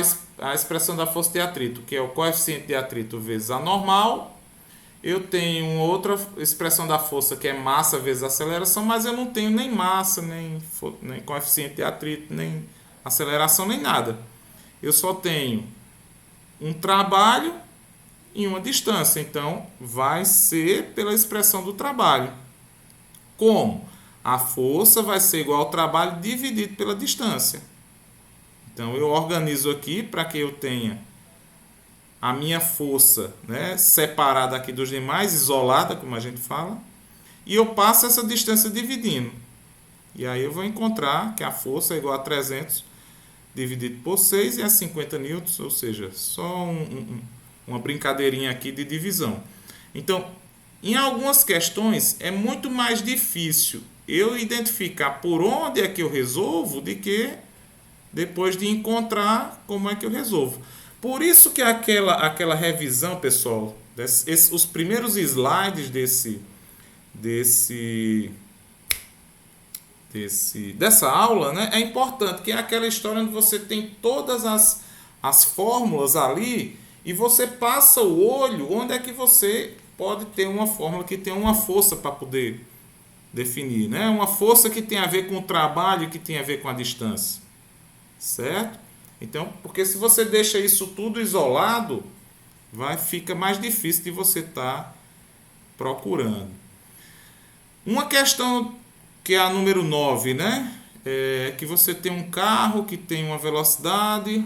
expressão da força de atrito, que é o coeficiente de atrito vezes a normal. Eu tenho outra expressão da força, que é massa vezes aceleração, mas eu não tenho nem massa, nem coeficiente de atrito, nem aceleração, nem nada. Eu só tenho um trabalho e uma distância. Então, vai ser pela expressão do trabalho. Como? A força vai ser igual ao trabalho dividido pela distância. Então, eu organizo aqui para que eu tenha a minha força, né, separada aqui dos demais, isolada, como a gente fala, e eu passo essa distância dividindo. E aí eu vou encontrar que a força é igual a 300 dividido por 6 e a 50 newtons, ou seja, só uma brincadeirinha aqui de divisão. Então, em algumas questões é muito mais difícil eu identificar por onde é que eu resolvo do que depois de encontrar como é que eu resolvo. Por isso que aquela revisão, pessoal, os primeiros slides dessa aula, né, é importante, que é aquela história onde você tem todas as fórmulas ali e você passa o olho onde é que você pode ter uma fórmula que tem uma força para poder definir, né? Uma força que tem a ver com o trabalho, que tem a ver com a distância, certo? Então, porque se você deixa isso tudo isolado, fica mais difícil de você estar procurando. Uma questão que é a número 9, né? é que você tem um carro que tem uma velocidade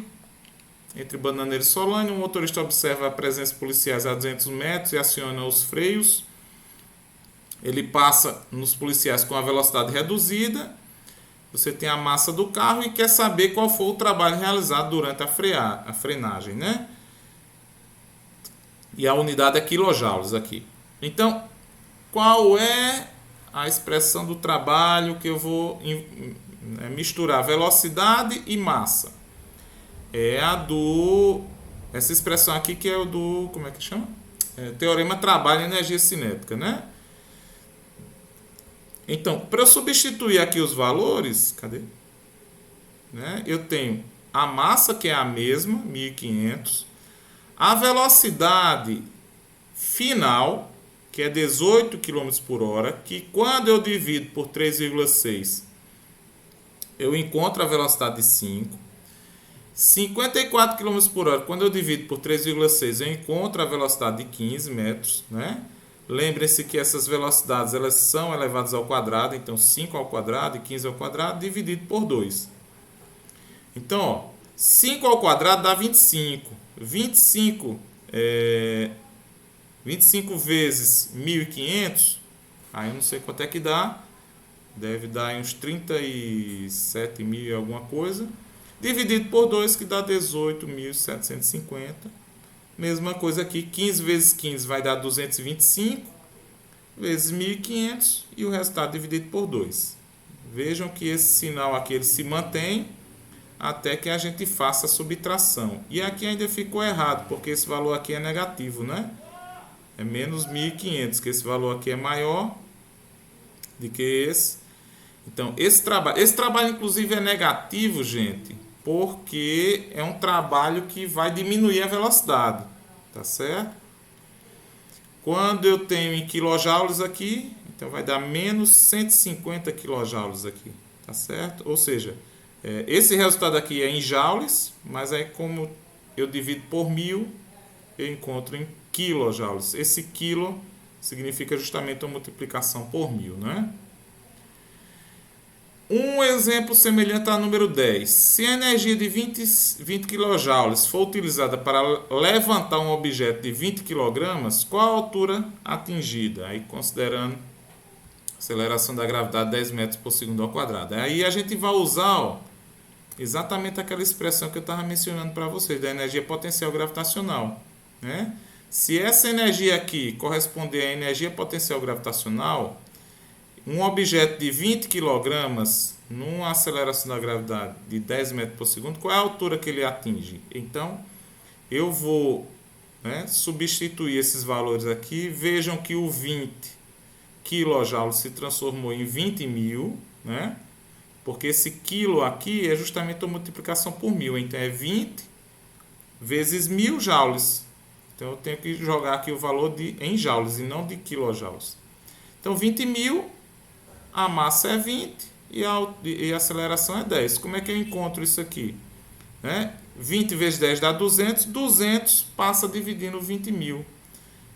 entre Bananeira e Solânea, o motorista observa a presença de policiais a 200 metros e aciona os freios. Ele passa nos policiais com a velocidade reduzida. Você tem a massa do carro e quer saber qual foi o trabalho realizado durante a frenagem, né? E a unidade é quilojoules aqui. Então, qual é a expressão do trabalho que eu vou misturar velocidade e massa? É essa expressão aqui que é o do, como é que chama? Teorema trabalho e energia cinética, né? Então, para eu substituir aqui os valores, cadê? Né? Eu tenho a massa, que é a mesma, 1.500. A velocidade final, que é 18 km por hora, que quando eu divido por 3,6, eu encontro a velocidade de 5. 54 km por hora, quando eu divido por 3,6, eu encontro a velocidade de 15 metros, né? Lembrem-se que essas velocidades elas são elevadas ao quadrado, então 5 ao quadrado e 15 ao quadrado dividido por 2. Então, ó, 5 ao quadrado dá 25. 25 vezes 1.500, aí eu não sei quanto é que dá, deve dar uns 37 mil e alguma coisa, dividido por 2, que dá 18.750. Mesma coisa aqui, 15 vezes 15 vai dar 225, vezes 1.500 e o resultado dividido por 2. Vejam que esse sinal aqui ele se mantém até que a gente faça a subtração. E aqui ainda ficou errado, porque esse valor aqui é negativo, né? É menos 1.500, que esse valor aqui é maior do que esse. Então, esse trabalho inclusive é negativo, gente, porque é um trabalho que vai diminuir a velocidade, tá certo? Quando eu tenho em quilojoules aqui, então vai dar menos 150 quilojoules aqui, tá certo? Ou seja, esse resultado aqui é em joules, mas aí como eu divido por 1.000, eu encontro em quilojoules. Esse quilo significa justamente a multiplicação por 1.000, né? Um exemplo semelhante ao número 10. Se a energia de 20 kJ for utilizada para levantar um objeto de 20 kg, qual a altura atingida? Aí considerando a aceleração da gravidade 10 metros por segundo ao quadrado. Aí a gente vai usar exatamente aquela expressão que eu estava mencionando para vocês, da energia potencial gravitacional, né? Se essa energia aqui corresponder à energia potencial gravitacional, um objeto de 20 kg numa aceleração da gravidade de 10 metros por segundo, qual é a altura que ele atinge? Então, eu vou substituir esses valores aqui. Vejam que o 20 kJ se transformou em 20.000, né? Porque esse quilo aqui é justamente a multiplicação por 1.000. Então, é 20 vezes 1.000 joules. Então, eu tenho que jogar aqui o valor em joules e não de quilojoules. Então, 20.000... a massa é 20 e a aceleração é 10. Como é que eu encontro isso aqui? 20 vezes 10 dá 200. 200 passa dividindo 20.000.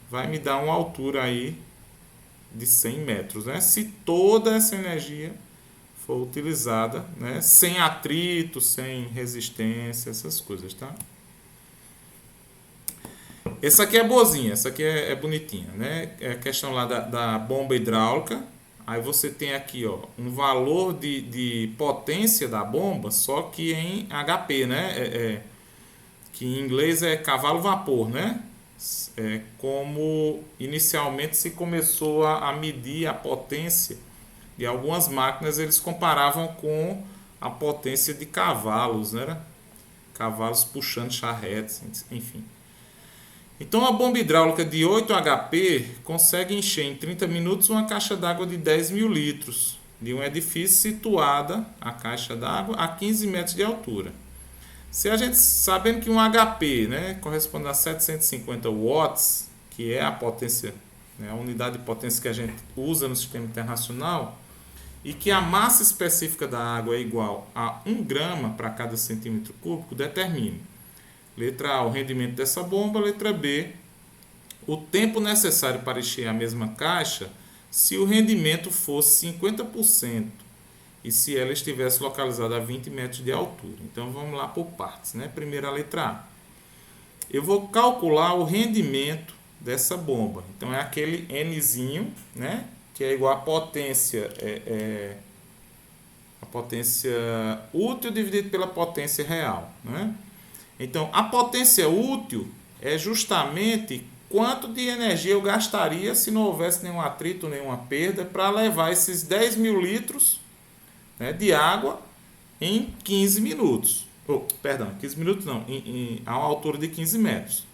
Vai me dar uma altura aí de 100 metros. Né? Se toda essa energia for utilizada, né? Sem atrito, sem resistência, essas coisas, tá? Essa aqui é boazinha, essa aqui é bonitinha, né? É a questão lá da bomba hidráulica. Aí você tem aqui, ó, um valor de potência da bomba, só que em HP, né? Que em inglês é cavalo-vapor, né? Como inicialmente se começou a medir a potência de algumas máquinas, eles comparavam com a potência de cavalos, né? Cavalos puxando charretes, enfim. Então, a bomba hidráulica de 8 HP consegue encher em 30 minutos uma caixa d'água de 10.000 litros de um edifício situada, a caixa d'água, a 15 metros de altura. Se a gente, sabendo que um HP, né, corresponde a 750 watts, que é a potência, né, a unidade de potência que a gente usa no sistema internacional, e que a massa específica da água é igual a 1 grama para cada centímetro cúbico, determine. Letra A, o rendimento dessa bomba. Letra B, o tempo necessário para encher a mesma caixa se o rendimento fosse 50% e se ela estivesse localizada a 20 metros de altura. Então vamos lá por partes, né? Primeiro a letra A. Eu vou calcular o rendimento dessa bomba. Então é aquele Nzinho, né? Que é igual a potência a potência útil dividido pela potência real, né? Então a potência útil é justamente quanto de energia eu gastaria se não houvesse nenhum atrito, nenhuma perda, para levar esses 10 mil litros, né, de água em 15 minutos. Perdão, 15 minutos não, a uma altura de 15 metros.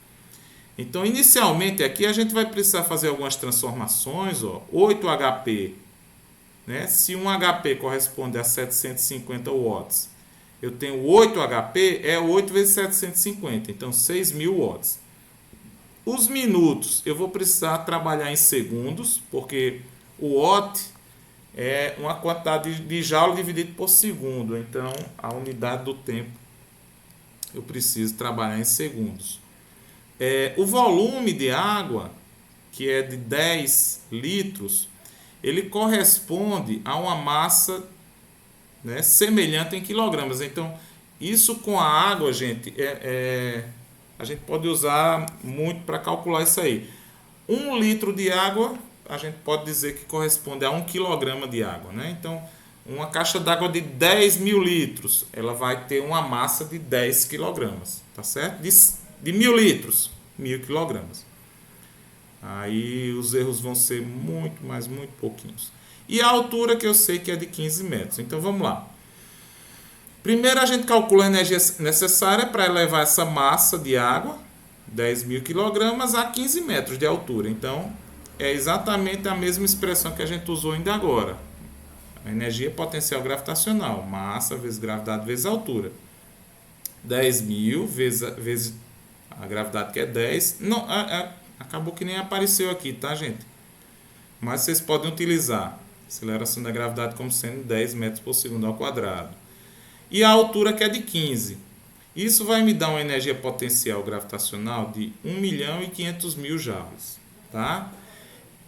Então, inicialmente aqui a gente vai precisar fazer algumas transformações. 8 HP, né? Se 1 HP corresponde a 750 watts, eu tenho 8 HP, é 8 vezes 750, então 6.000 watts. Os minutos eu vou precisar trabalhar em segundos, porque o watt é uma quantidade de joule dividido por segundo, então a unidade do tempo eu preciso trabalhar em segundos. O volume de água, que é de 10 litros, ele corresponde a uma massa, né, semelhante em quilogramas. Então, isso com a água, gente, a gente pode usar muito para calcular isso aí. 1 litro de água, a gente pode dizer que corresponde a 1 quilograma de água, né? Então, uma caixa d'água de 10 mil litros, ela vai ter uma massa de 10 quilogramas, tá certo? De 1.000 litros, 1.000 quilogramas. Aí os erros vão ser muito, mas muito pouquinhos. E a altura que eu sei que é de 15 metros. Então vamos lá. Primeiro a gente calcula a energia necessária para elevar essa massa de água, 10 mil quilogramas, a 15 metros de altura. Então é exatamente a mesma expressão que a gente usou ainda agora. A energia potencial gravitacional, massa vezes gravidade vezes altura. 10 mil vezes a gravidade, que é 10. Não, acabou que nem apareceu aqui, tá, gente? Mas vocês podem utilizar a aceleração da gravidade como sendo 10 metros por segundo ao quadrado. E a altura, que é de 15. Isso vai me dar uma energia potencial gravitacional de 1.500.000 joules, tá?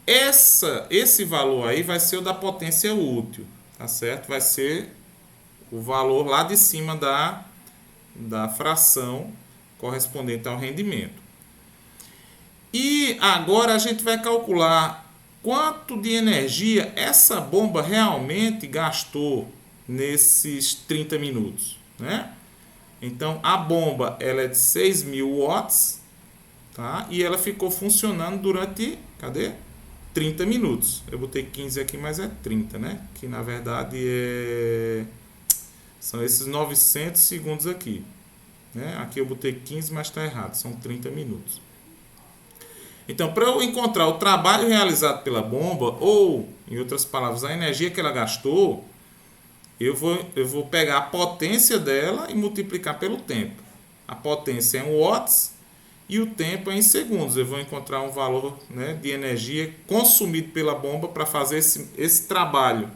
Esse valor aí vai ser o da potência útil, tá certo? Vai ser o valor lá de cima da fração correspondente ao rendimento. E agora a gente vai calcular quanto de energia essa bomba realmente gastou nesses 30 minutos, né? Então a bomba ela é de 6.000 watts, tá? E ela ficou funcionando durante, cadê? 30 minutos. Eu botei 15 aqui, mas é 30, né? Que na verdade são esses 900 segundos aqui, né? Aqui eu botei 15, mas está errado, são 30 minutos. Então, para eu encontrar o trabalho realizado pela bomba, ou, em outras palavras, a energia que ela gastou, eu vou pegar a potência dela e multiplicar pelo tempo. A potência é em watts e o tempo é em segundos. Eu vou encontrar um valor, né, de energia consumido pela bomba para fazer esse trabalho,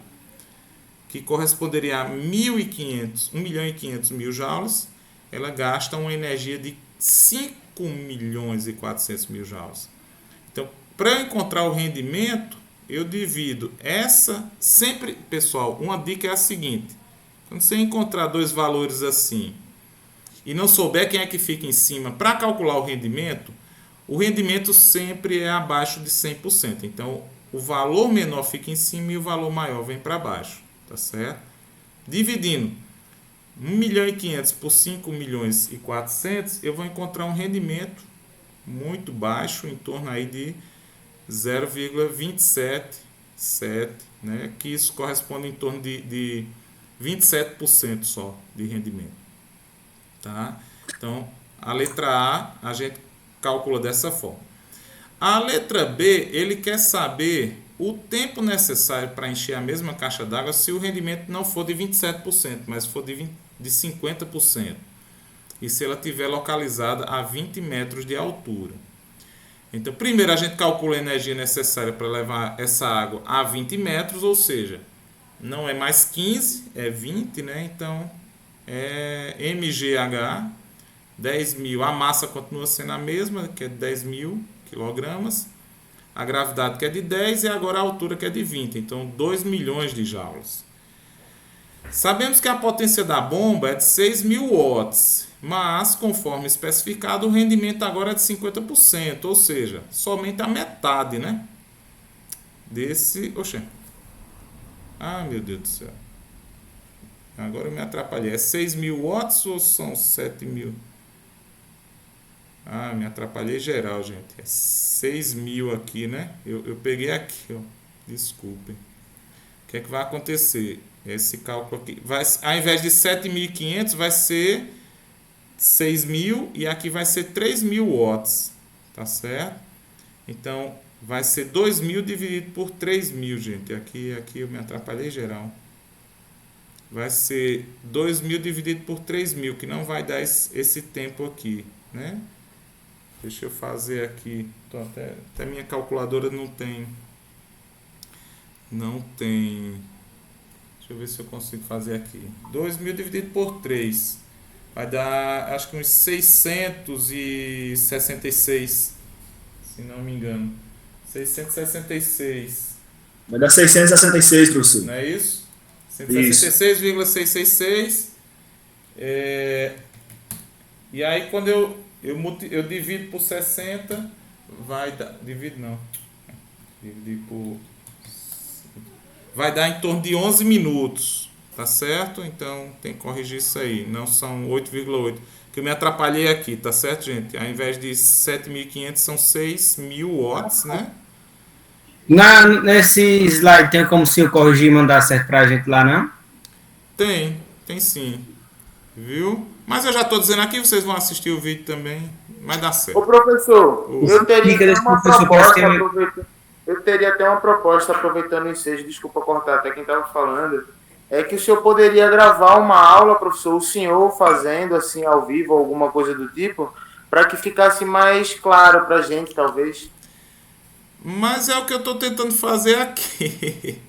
que corresponderia a 1.500.000 joules. Ela gasta uma energia de 5.400.000 joules. Então, para eu encontrar o rendimento, eu divido essa... Sempre, pessoal, uma dica é a seguinte. Quando você encontrar dois valores assim e não souber quem é que fica em cima para calcular o rendimento sempre é abaixo de 100%. Então, o valor menor fica em cima e o valor maior vem para baixo. Tá certo? Dividindo 1.500.000 por 5.400.000, eu vou encontrar um rendimento muito baixo, em torno aí de 0,277, né? Que isso corresponde em torno de 27% só de rendimento. Tá? Então, a letra A gente calcula dessa forma. A letra B, ele quer saber o tempo necessário para encher a mesma caixa d'água se o rendimento não for de 27%, mas for de 50%. E se ela estiver localizada a 20 metros de altura. Então, primeiro a gente calcula a energia necessária para levar essa água a 20 metros, ou seja, não é mais 15, é 20, né? Então, é MGH, 10 mil. A massa continua sendo a mesma, que é 10 mil quilogramas. A gravidade, que é de 10, e agora a altura, que é de 20. Então, 2 milhões de joules. Sabemos que a potência da bomba é de 6.000 watts, mas, conforme especificado, o rendimento agora é de 50%, ou seja, somente a metade, né? Desse... Oxê. Ah, meu Deus do céu. Agora eu me atrapalhei. É 6.000 watts ou são 7.000? Ah, me atrapalhei geral, gente. É 6.000 aqui, né? Eu peguei aqui, ó. Desculpem. O que é que vai acontecer? Esse cálculo aqui. Ao invés de 7.500, vai ser 6.000 e aqui vai ser 3.000 watts. Tá certo? Então, vai ser 2.000 dividido por 3.000, gente. Aqui eu me atrapalhei geral. Vai ser 2.000 dividido por 3.000, que não vai dar esse tempo aqui, né? Deixa eu fazer aqui. Até minha calculadora não tem. Deixa eu ver se eu consigo fazer aqui. 2.000 dividido por 3. Vai dar, acho que uns 666. Se não me engano. 666. Vai dar 666, professor. Não é isso? 166,666. E aí quando eu divido por 60, vai dar... Divido não. Dividir por... Vai dar em torno de 11 minutos. Tá certo? Então tem que corrigir isso aí. Não são 8,8. Que eu me atrapalhei aqui, tá certo, gente? Ao invés de 7.500 são 6.000 watts, né? Nesse slide tem como se eu corrigir e mandar certo pra gente lá, não? Tem sim. Viu? Mas eu já tô dizendo aqui, vocês vão assistir o vídeo também. Mas dá certo. Ô, professor, eu teria até uma proposta, aproveitando o ensejo, desculpa cortar até quem estava falando, é que o senhor poderia gravar uma aula, professor, o senhor fazendo assim ao vivo, alguma coisa do tipo, para que ficasse mais claro para a gente, talvez. Mas é o que eu estou tentando fazer aqui.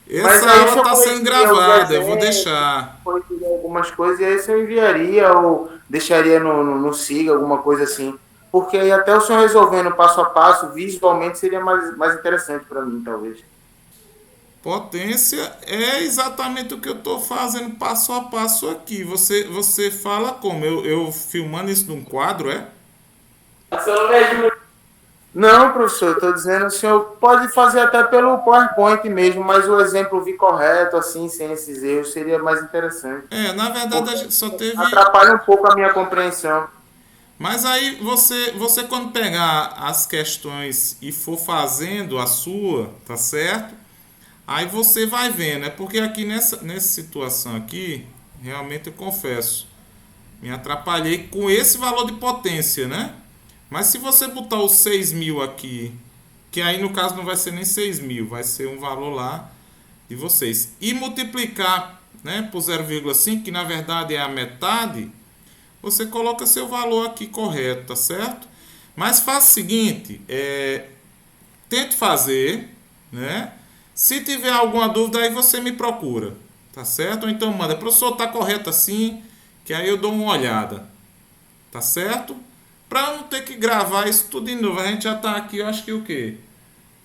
Essa aula está sendo gravada, eu vou deixar. Algumas coisas, e aí você enviaria ou deixaria no SIGA, alguma coisa assim. Porque aí até o senhor resolvendo passo a passo, visualmente, seria mais interessante para mim, talvez. Potência é exatamente o que eu estou fazendo passo a passo aqui. Você fala como? Eu filmando isso num quadro, é? Não, professor, estou dizendo, o senhor pode fazer até pelo PowerPoint mesmo, mas o exemplo vir correto, assim, sem esses erros, seria mais interessante. Na verdade a gente só teve... Atrapalha um pouco a minha compreensão. Mas aí você quando pegar as questões e for fazendo a sua, tá certo? Aí você vai vendo, porque aqui nessa situação aqui, realmente eu confesso, me atrapalhei com esse valor de potência, né? Mas se você botar os 6.000 aqui, que aí no caso não vai ser nem 6.000, vai ser um valor lá de vocês, e multiplicar, né, por 0,5, que na verdade é a metade, você coloca seu valor aqui correto, tá certo? Mas faça o seguinte, tente fazer, né? Se tiver alguma dúvida, aí você me procura, tá certo? Ou então manda, professor, tá correto assim, que aí eu dou uma olhada, tá certo? Para não ter que gravar isso tudo de novo. A gente já tá aqui, eu acho que o quê?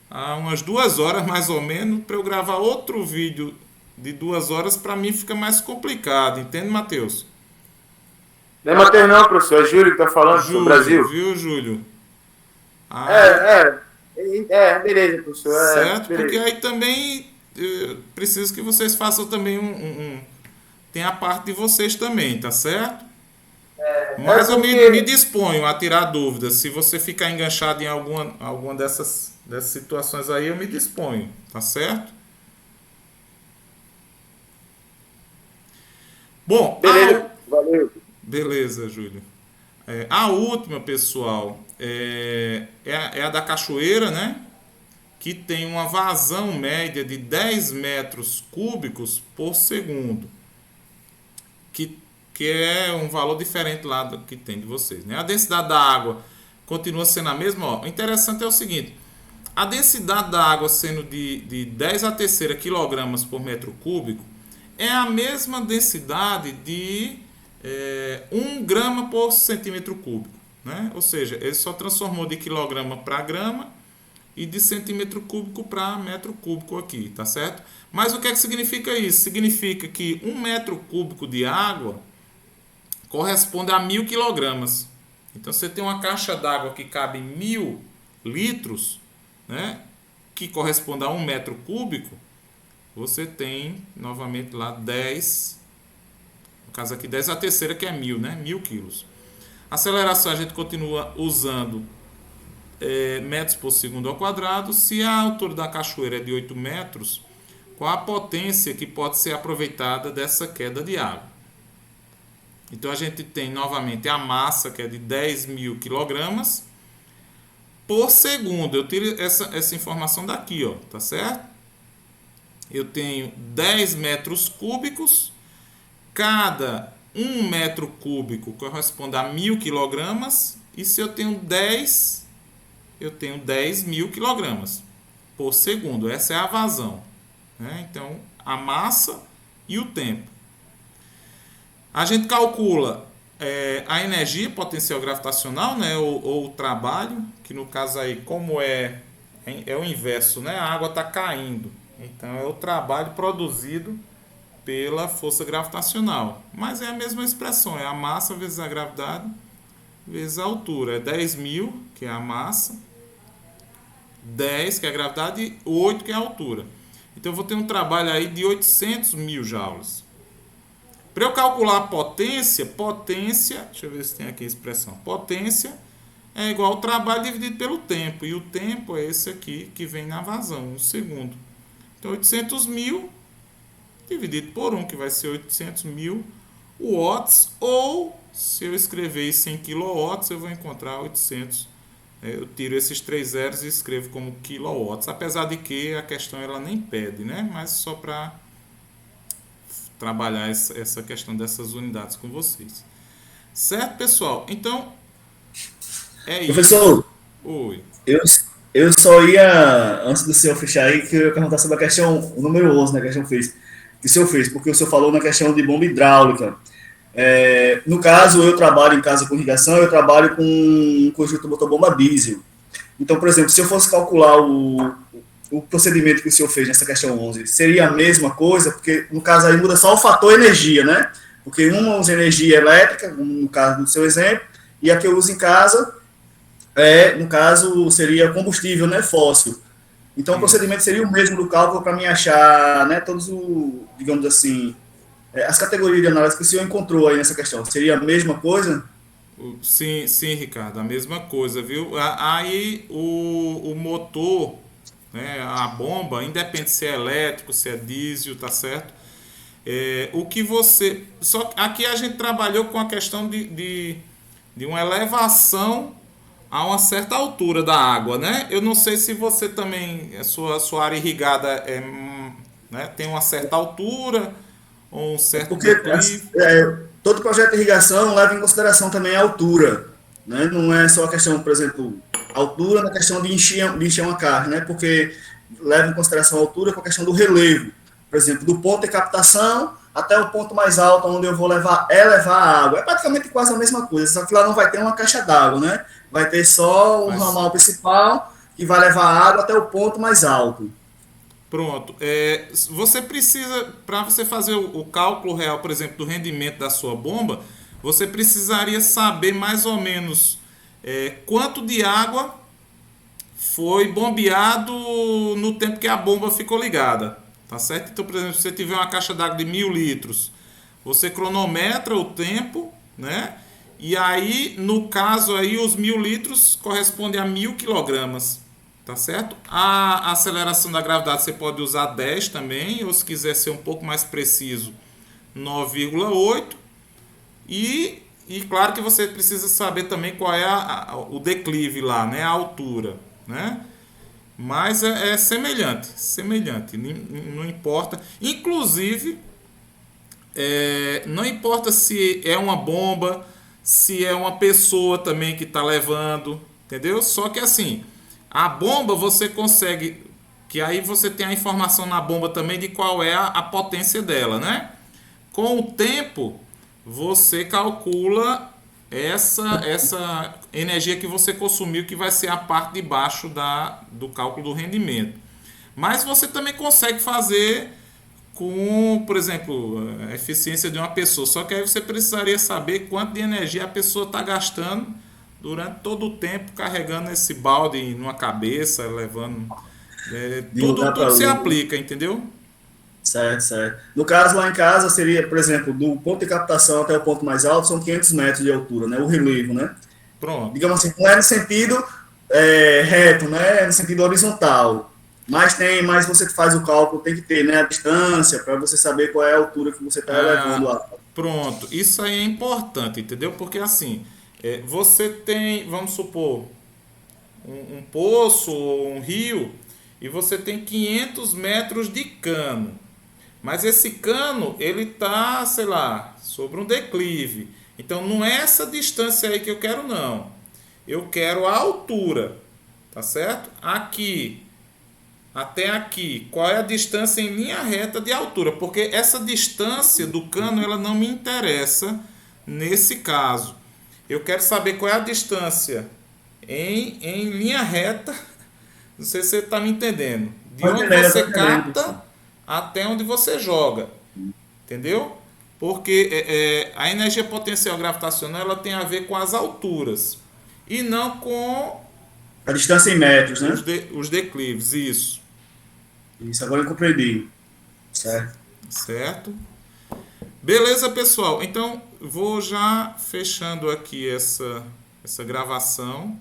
Há umas 2 horas mais ou menos, para eu gravar outro vídeo de 2 horas, para mim fica mais complicado, entende, Matheus? Não é Matheus não, professor, é Júlio que tá falando, Júlio, do Brasil. Viu, Júlio? Beleza, professor. Certo, beleza. porque aí também preciso que vocês façam também tem a parte de vocês também, tá certo? Mas eu me disponho a tirar dúvidas. Se você ficar enganchado em alguma dessas situações aí, eu me disponho, tá certo? Bom, beleza, valeu. Beleza, Júlio. A última, pessoal, é a da cachoeira, né? Que tem uma vazão média de 10 metros cúbicos por segundo. Que é um valor diferente lá do que tem de vocês, né? A densidade da água continua sendo a mesma. Ó. O interessante é o seguinte, a densidade da água sendo de 10 a terceira quilogramas por metro cúbico é a mesma densidade de 1 grama por centímetro cúbico, né? Ou seja, ele só transformou de quilograma para grama e de centímetro cúbico para metro cúbico aqui, tá certo? Mas o que é que significa isso? Significa que 1 metro cúbico de água corresponde a 1.000 quilogramas. Então, você tem uma caixa d'água que cabe 1.000 litros, né, que corresponde a 1 metro cúbico, você tem, novamente, lá 10, no caso aqui 10, a terceira que é 1.000, né, 1.000 quilos. Aceleração a gente continua usando metros por segundo ao quadrado. Se a altura da cachoeira é de 8 metros, qual a potência que pode ser aproveitada dessa queda de água? Então a gente tem novamente a massa, que é de 10.000 quilogramas por segundo. Eu tiro essa informação daqui, ó, tá certo? Eu tenho 10 metros cúbicos, cada 1 metro cúbico corresponde a 1.000 quilogramas, e se eu tenho 10, eu tenho 10.000 quilogramas por segundo. Essa é a vazão, né? Então, a massa e o tempo. A gente calcula a energia potencial gravitacional, né, ou o trabalho, que no caso aí, como é o inverso, né, a água está caindo. Então, é o trabalho produzido pela força gravitacional. Mas é a mesma expressão, é a massa vezes a gravidade vezes a altura. É 10.000, que é a massa, 10, que é a gravidade, e 8, que é a altura. Então, eu vou ter um trabalho aí de 800.000 joules. Para eu calcular a potência, deixa eu ver se tem aqui a expressão. Potência é igual ao trabalho dividido pelo tempo. E o tempo é esse aqui que vem na vazão, um segundo. Então, 800.000 dividido por 1, que vai ser 800.000 watts. Ou, se eu escrever isso em kilowatts, eu vou encontrar 800. Eu tiro esses 3 zeros e escrevo como kilowatts. Apesar de que a questão ela nem pede, né? Mas só para trabalhar essa questão dessas unidades com vocês. Certo, pessoal? Então, é Professor, isso. Oi. eu só ia, antes do senhor fechar aí, que eu ia perguntar sobre a questão, o número 11, né, que o senhor fez, porque o senhor falou na questão de bomba hidráulica. No caso, eu trabalho em casa com irrigação, eu trabalho com um conjunto motobomba diesel. Então, por exemplo, se eu fosse calcular o procedimento que o senhor fez nessa questão 11, seria a mesma coisa? Porque, no caso, aí muda só o fator energia, né? Porque uma usa energia elétrica, no caso do seu exemplo, e a que eu uso em casa, no caso, seria combustível, né, fóssil. Então, o procedimento seria o mesmo do cálculo para mim achar, né, todos digamos assim, as categorias de análise que o senhor encontrou aí nessa questão. Seria a mesma coisa? Sim, Ricardo, a mesma coisa, viu? Aí o motor, né, a bomba, independe se é elétrico, se é diesel, tá certo? O que você... Só aqui a gente trabalhou com a questão de uma elevação a uma certa altura da água, né? Eu não sei se você também, a sua área irrigada né, tem uma certa altura ou um certo Porque declive. todo projeto de irrigação leva em consideração também a altura, né? Não é só a questão, por exemplo, altura na questão de encher uma carga, né? Porque leva em consideração a altura com a questão do relevo. Por exemplo, do ponto de captação até o ponto mais alto, onde eu vou elevar a água. É praticamente quase a mesma coisa, só que lá não vai ter uma caixa d'água, né? Vai ter só o ramal principal que vai levar a água até o ponto mais alto. Pronto. Você precisa, para você fazer o cálculo real, por exemplo, do rendimento da sua bomba, você precisaria saber mais ou menos quanto de água foi bombeado no tempo que a bomba ficou ligada. Tá certo? Então, por exemplo, se você tiver uma caixa d'água de 1.000 litros, você cronometra o tempo, né? E aí, no caso aí, os 1.000 litros correspondem a 1.000 quilogramas. Tá certo? A aceleração da gravidade você pode usar 10 também, ou se quiser ser um pouco mais preciso, 9,8. E claro que você precisa saber também qual é o declive lá, né? A altura, né? Mas é semelhante, não importa. Inclusive, não importa se é uma bomba, se é uma pessoa também que está levando, entendeu? Só que assim, a bomba você consegue, que aí você tem a informação na bomba também de qual é a potência dela, né? Com o tempo, você calcula essa energia que você consumiu, que vai ser a parte de baixo do cálculo do rendimento. Mas você também consegue fazer com, por exemplo, a eficiência de uma pessoa. Só que aí você precisaria saber quanto de energia a pessoa está gastando durante todo o tempo carregando esse balde numa cabeça, levando. Tudo se aplica, entendeu? Certo, certo. No caso, lá em casa, seria, por exemplo, do ponto de captação até o ponto mais alto, são 500 metros de altura, né? O relevo, né? Pronto. Digamos assim, não é no sentido reto, né? É no sentido horizontal. Mas você faz o cálculo, tem que ter, né, a distância, para você saber qual é a altura que você está elevando lá. Pronto. Isso aí é importante, entendeu? Porque assim, você tem, vamos supor, um poço ou um rio, e você tem 500 metros de cano. Mas esse cano, ele tá, sei lá, sobre um declive. Então não é essa distância aí que eu quero, não. Eu quero a altura, tá certo? Aqui, até aqui, qual é a distância em linha reta de altura? Porque essa distância do cano, ela não me interessa nesse caso. Eu quero saber qual é a distância em linha reta. Não sei se você está me entendendo. De onde você capta até onde você joga. Entendeu? Porque a energia potencial gravitacional, ela tem a ver com as alturas. E não com a distância em metros, né? Os declives, isso. Isso, agora eu compreendi. Certo. Certo. Beleza, pessoal. Então, vou já fechando aqui essa gravação.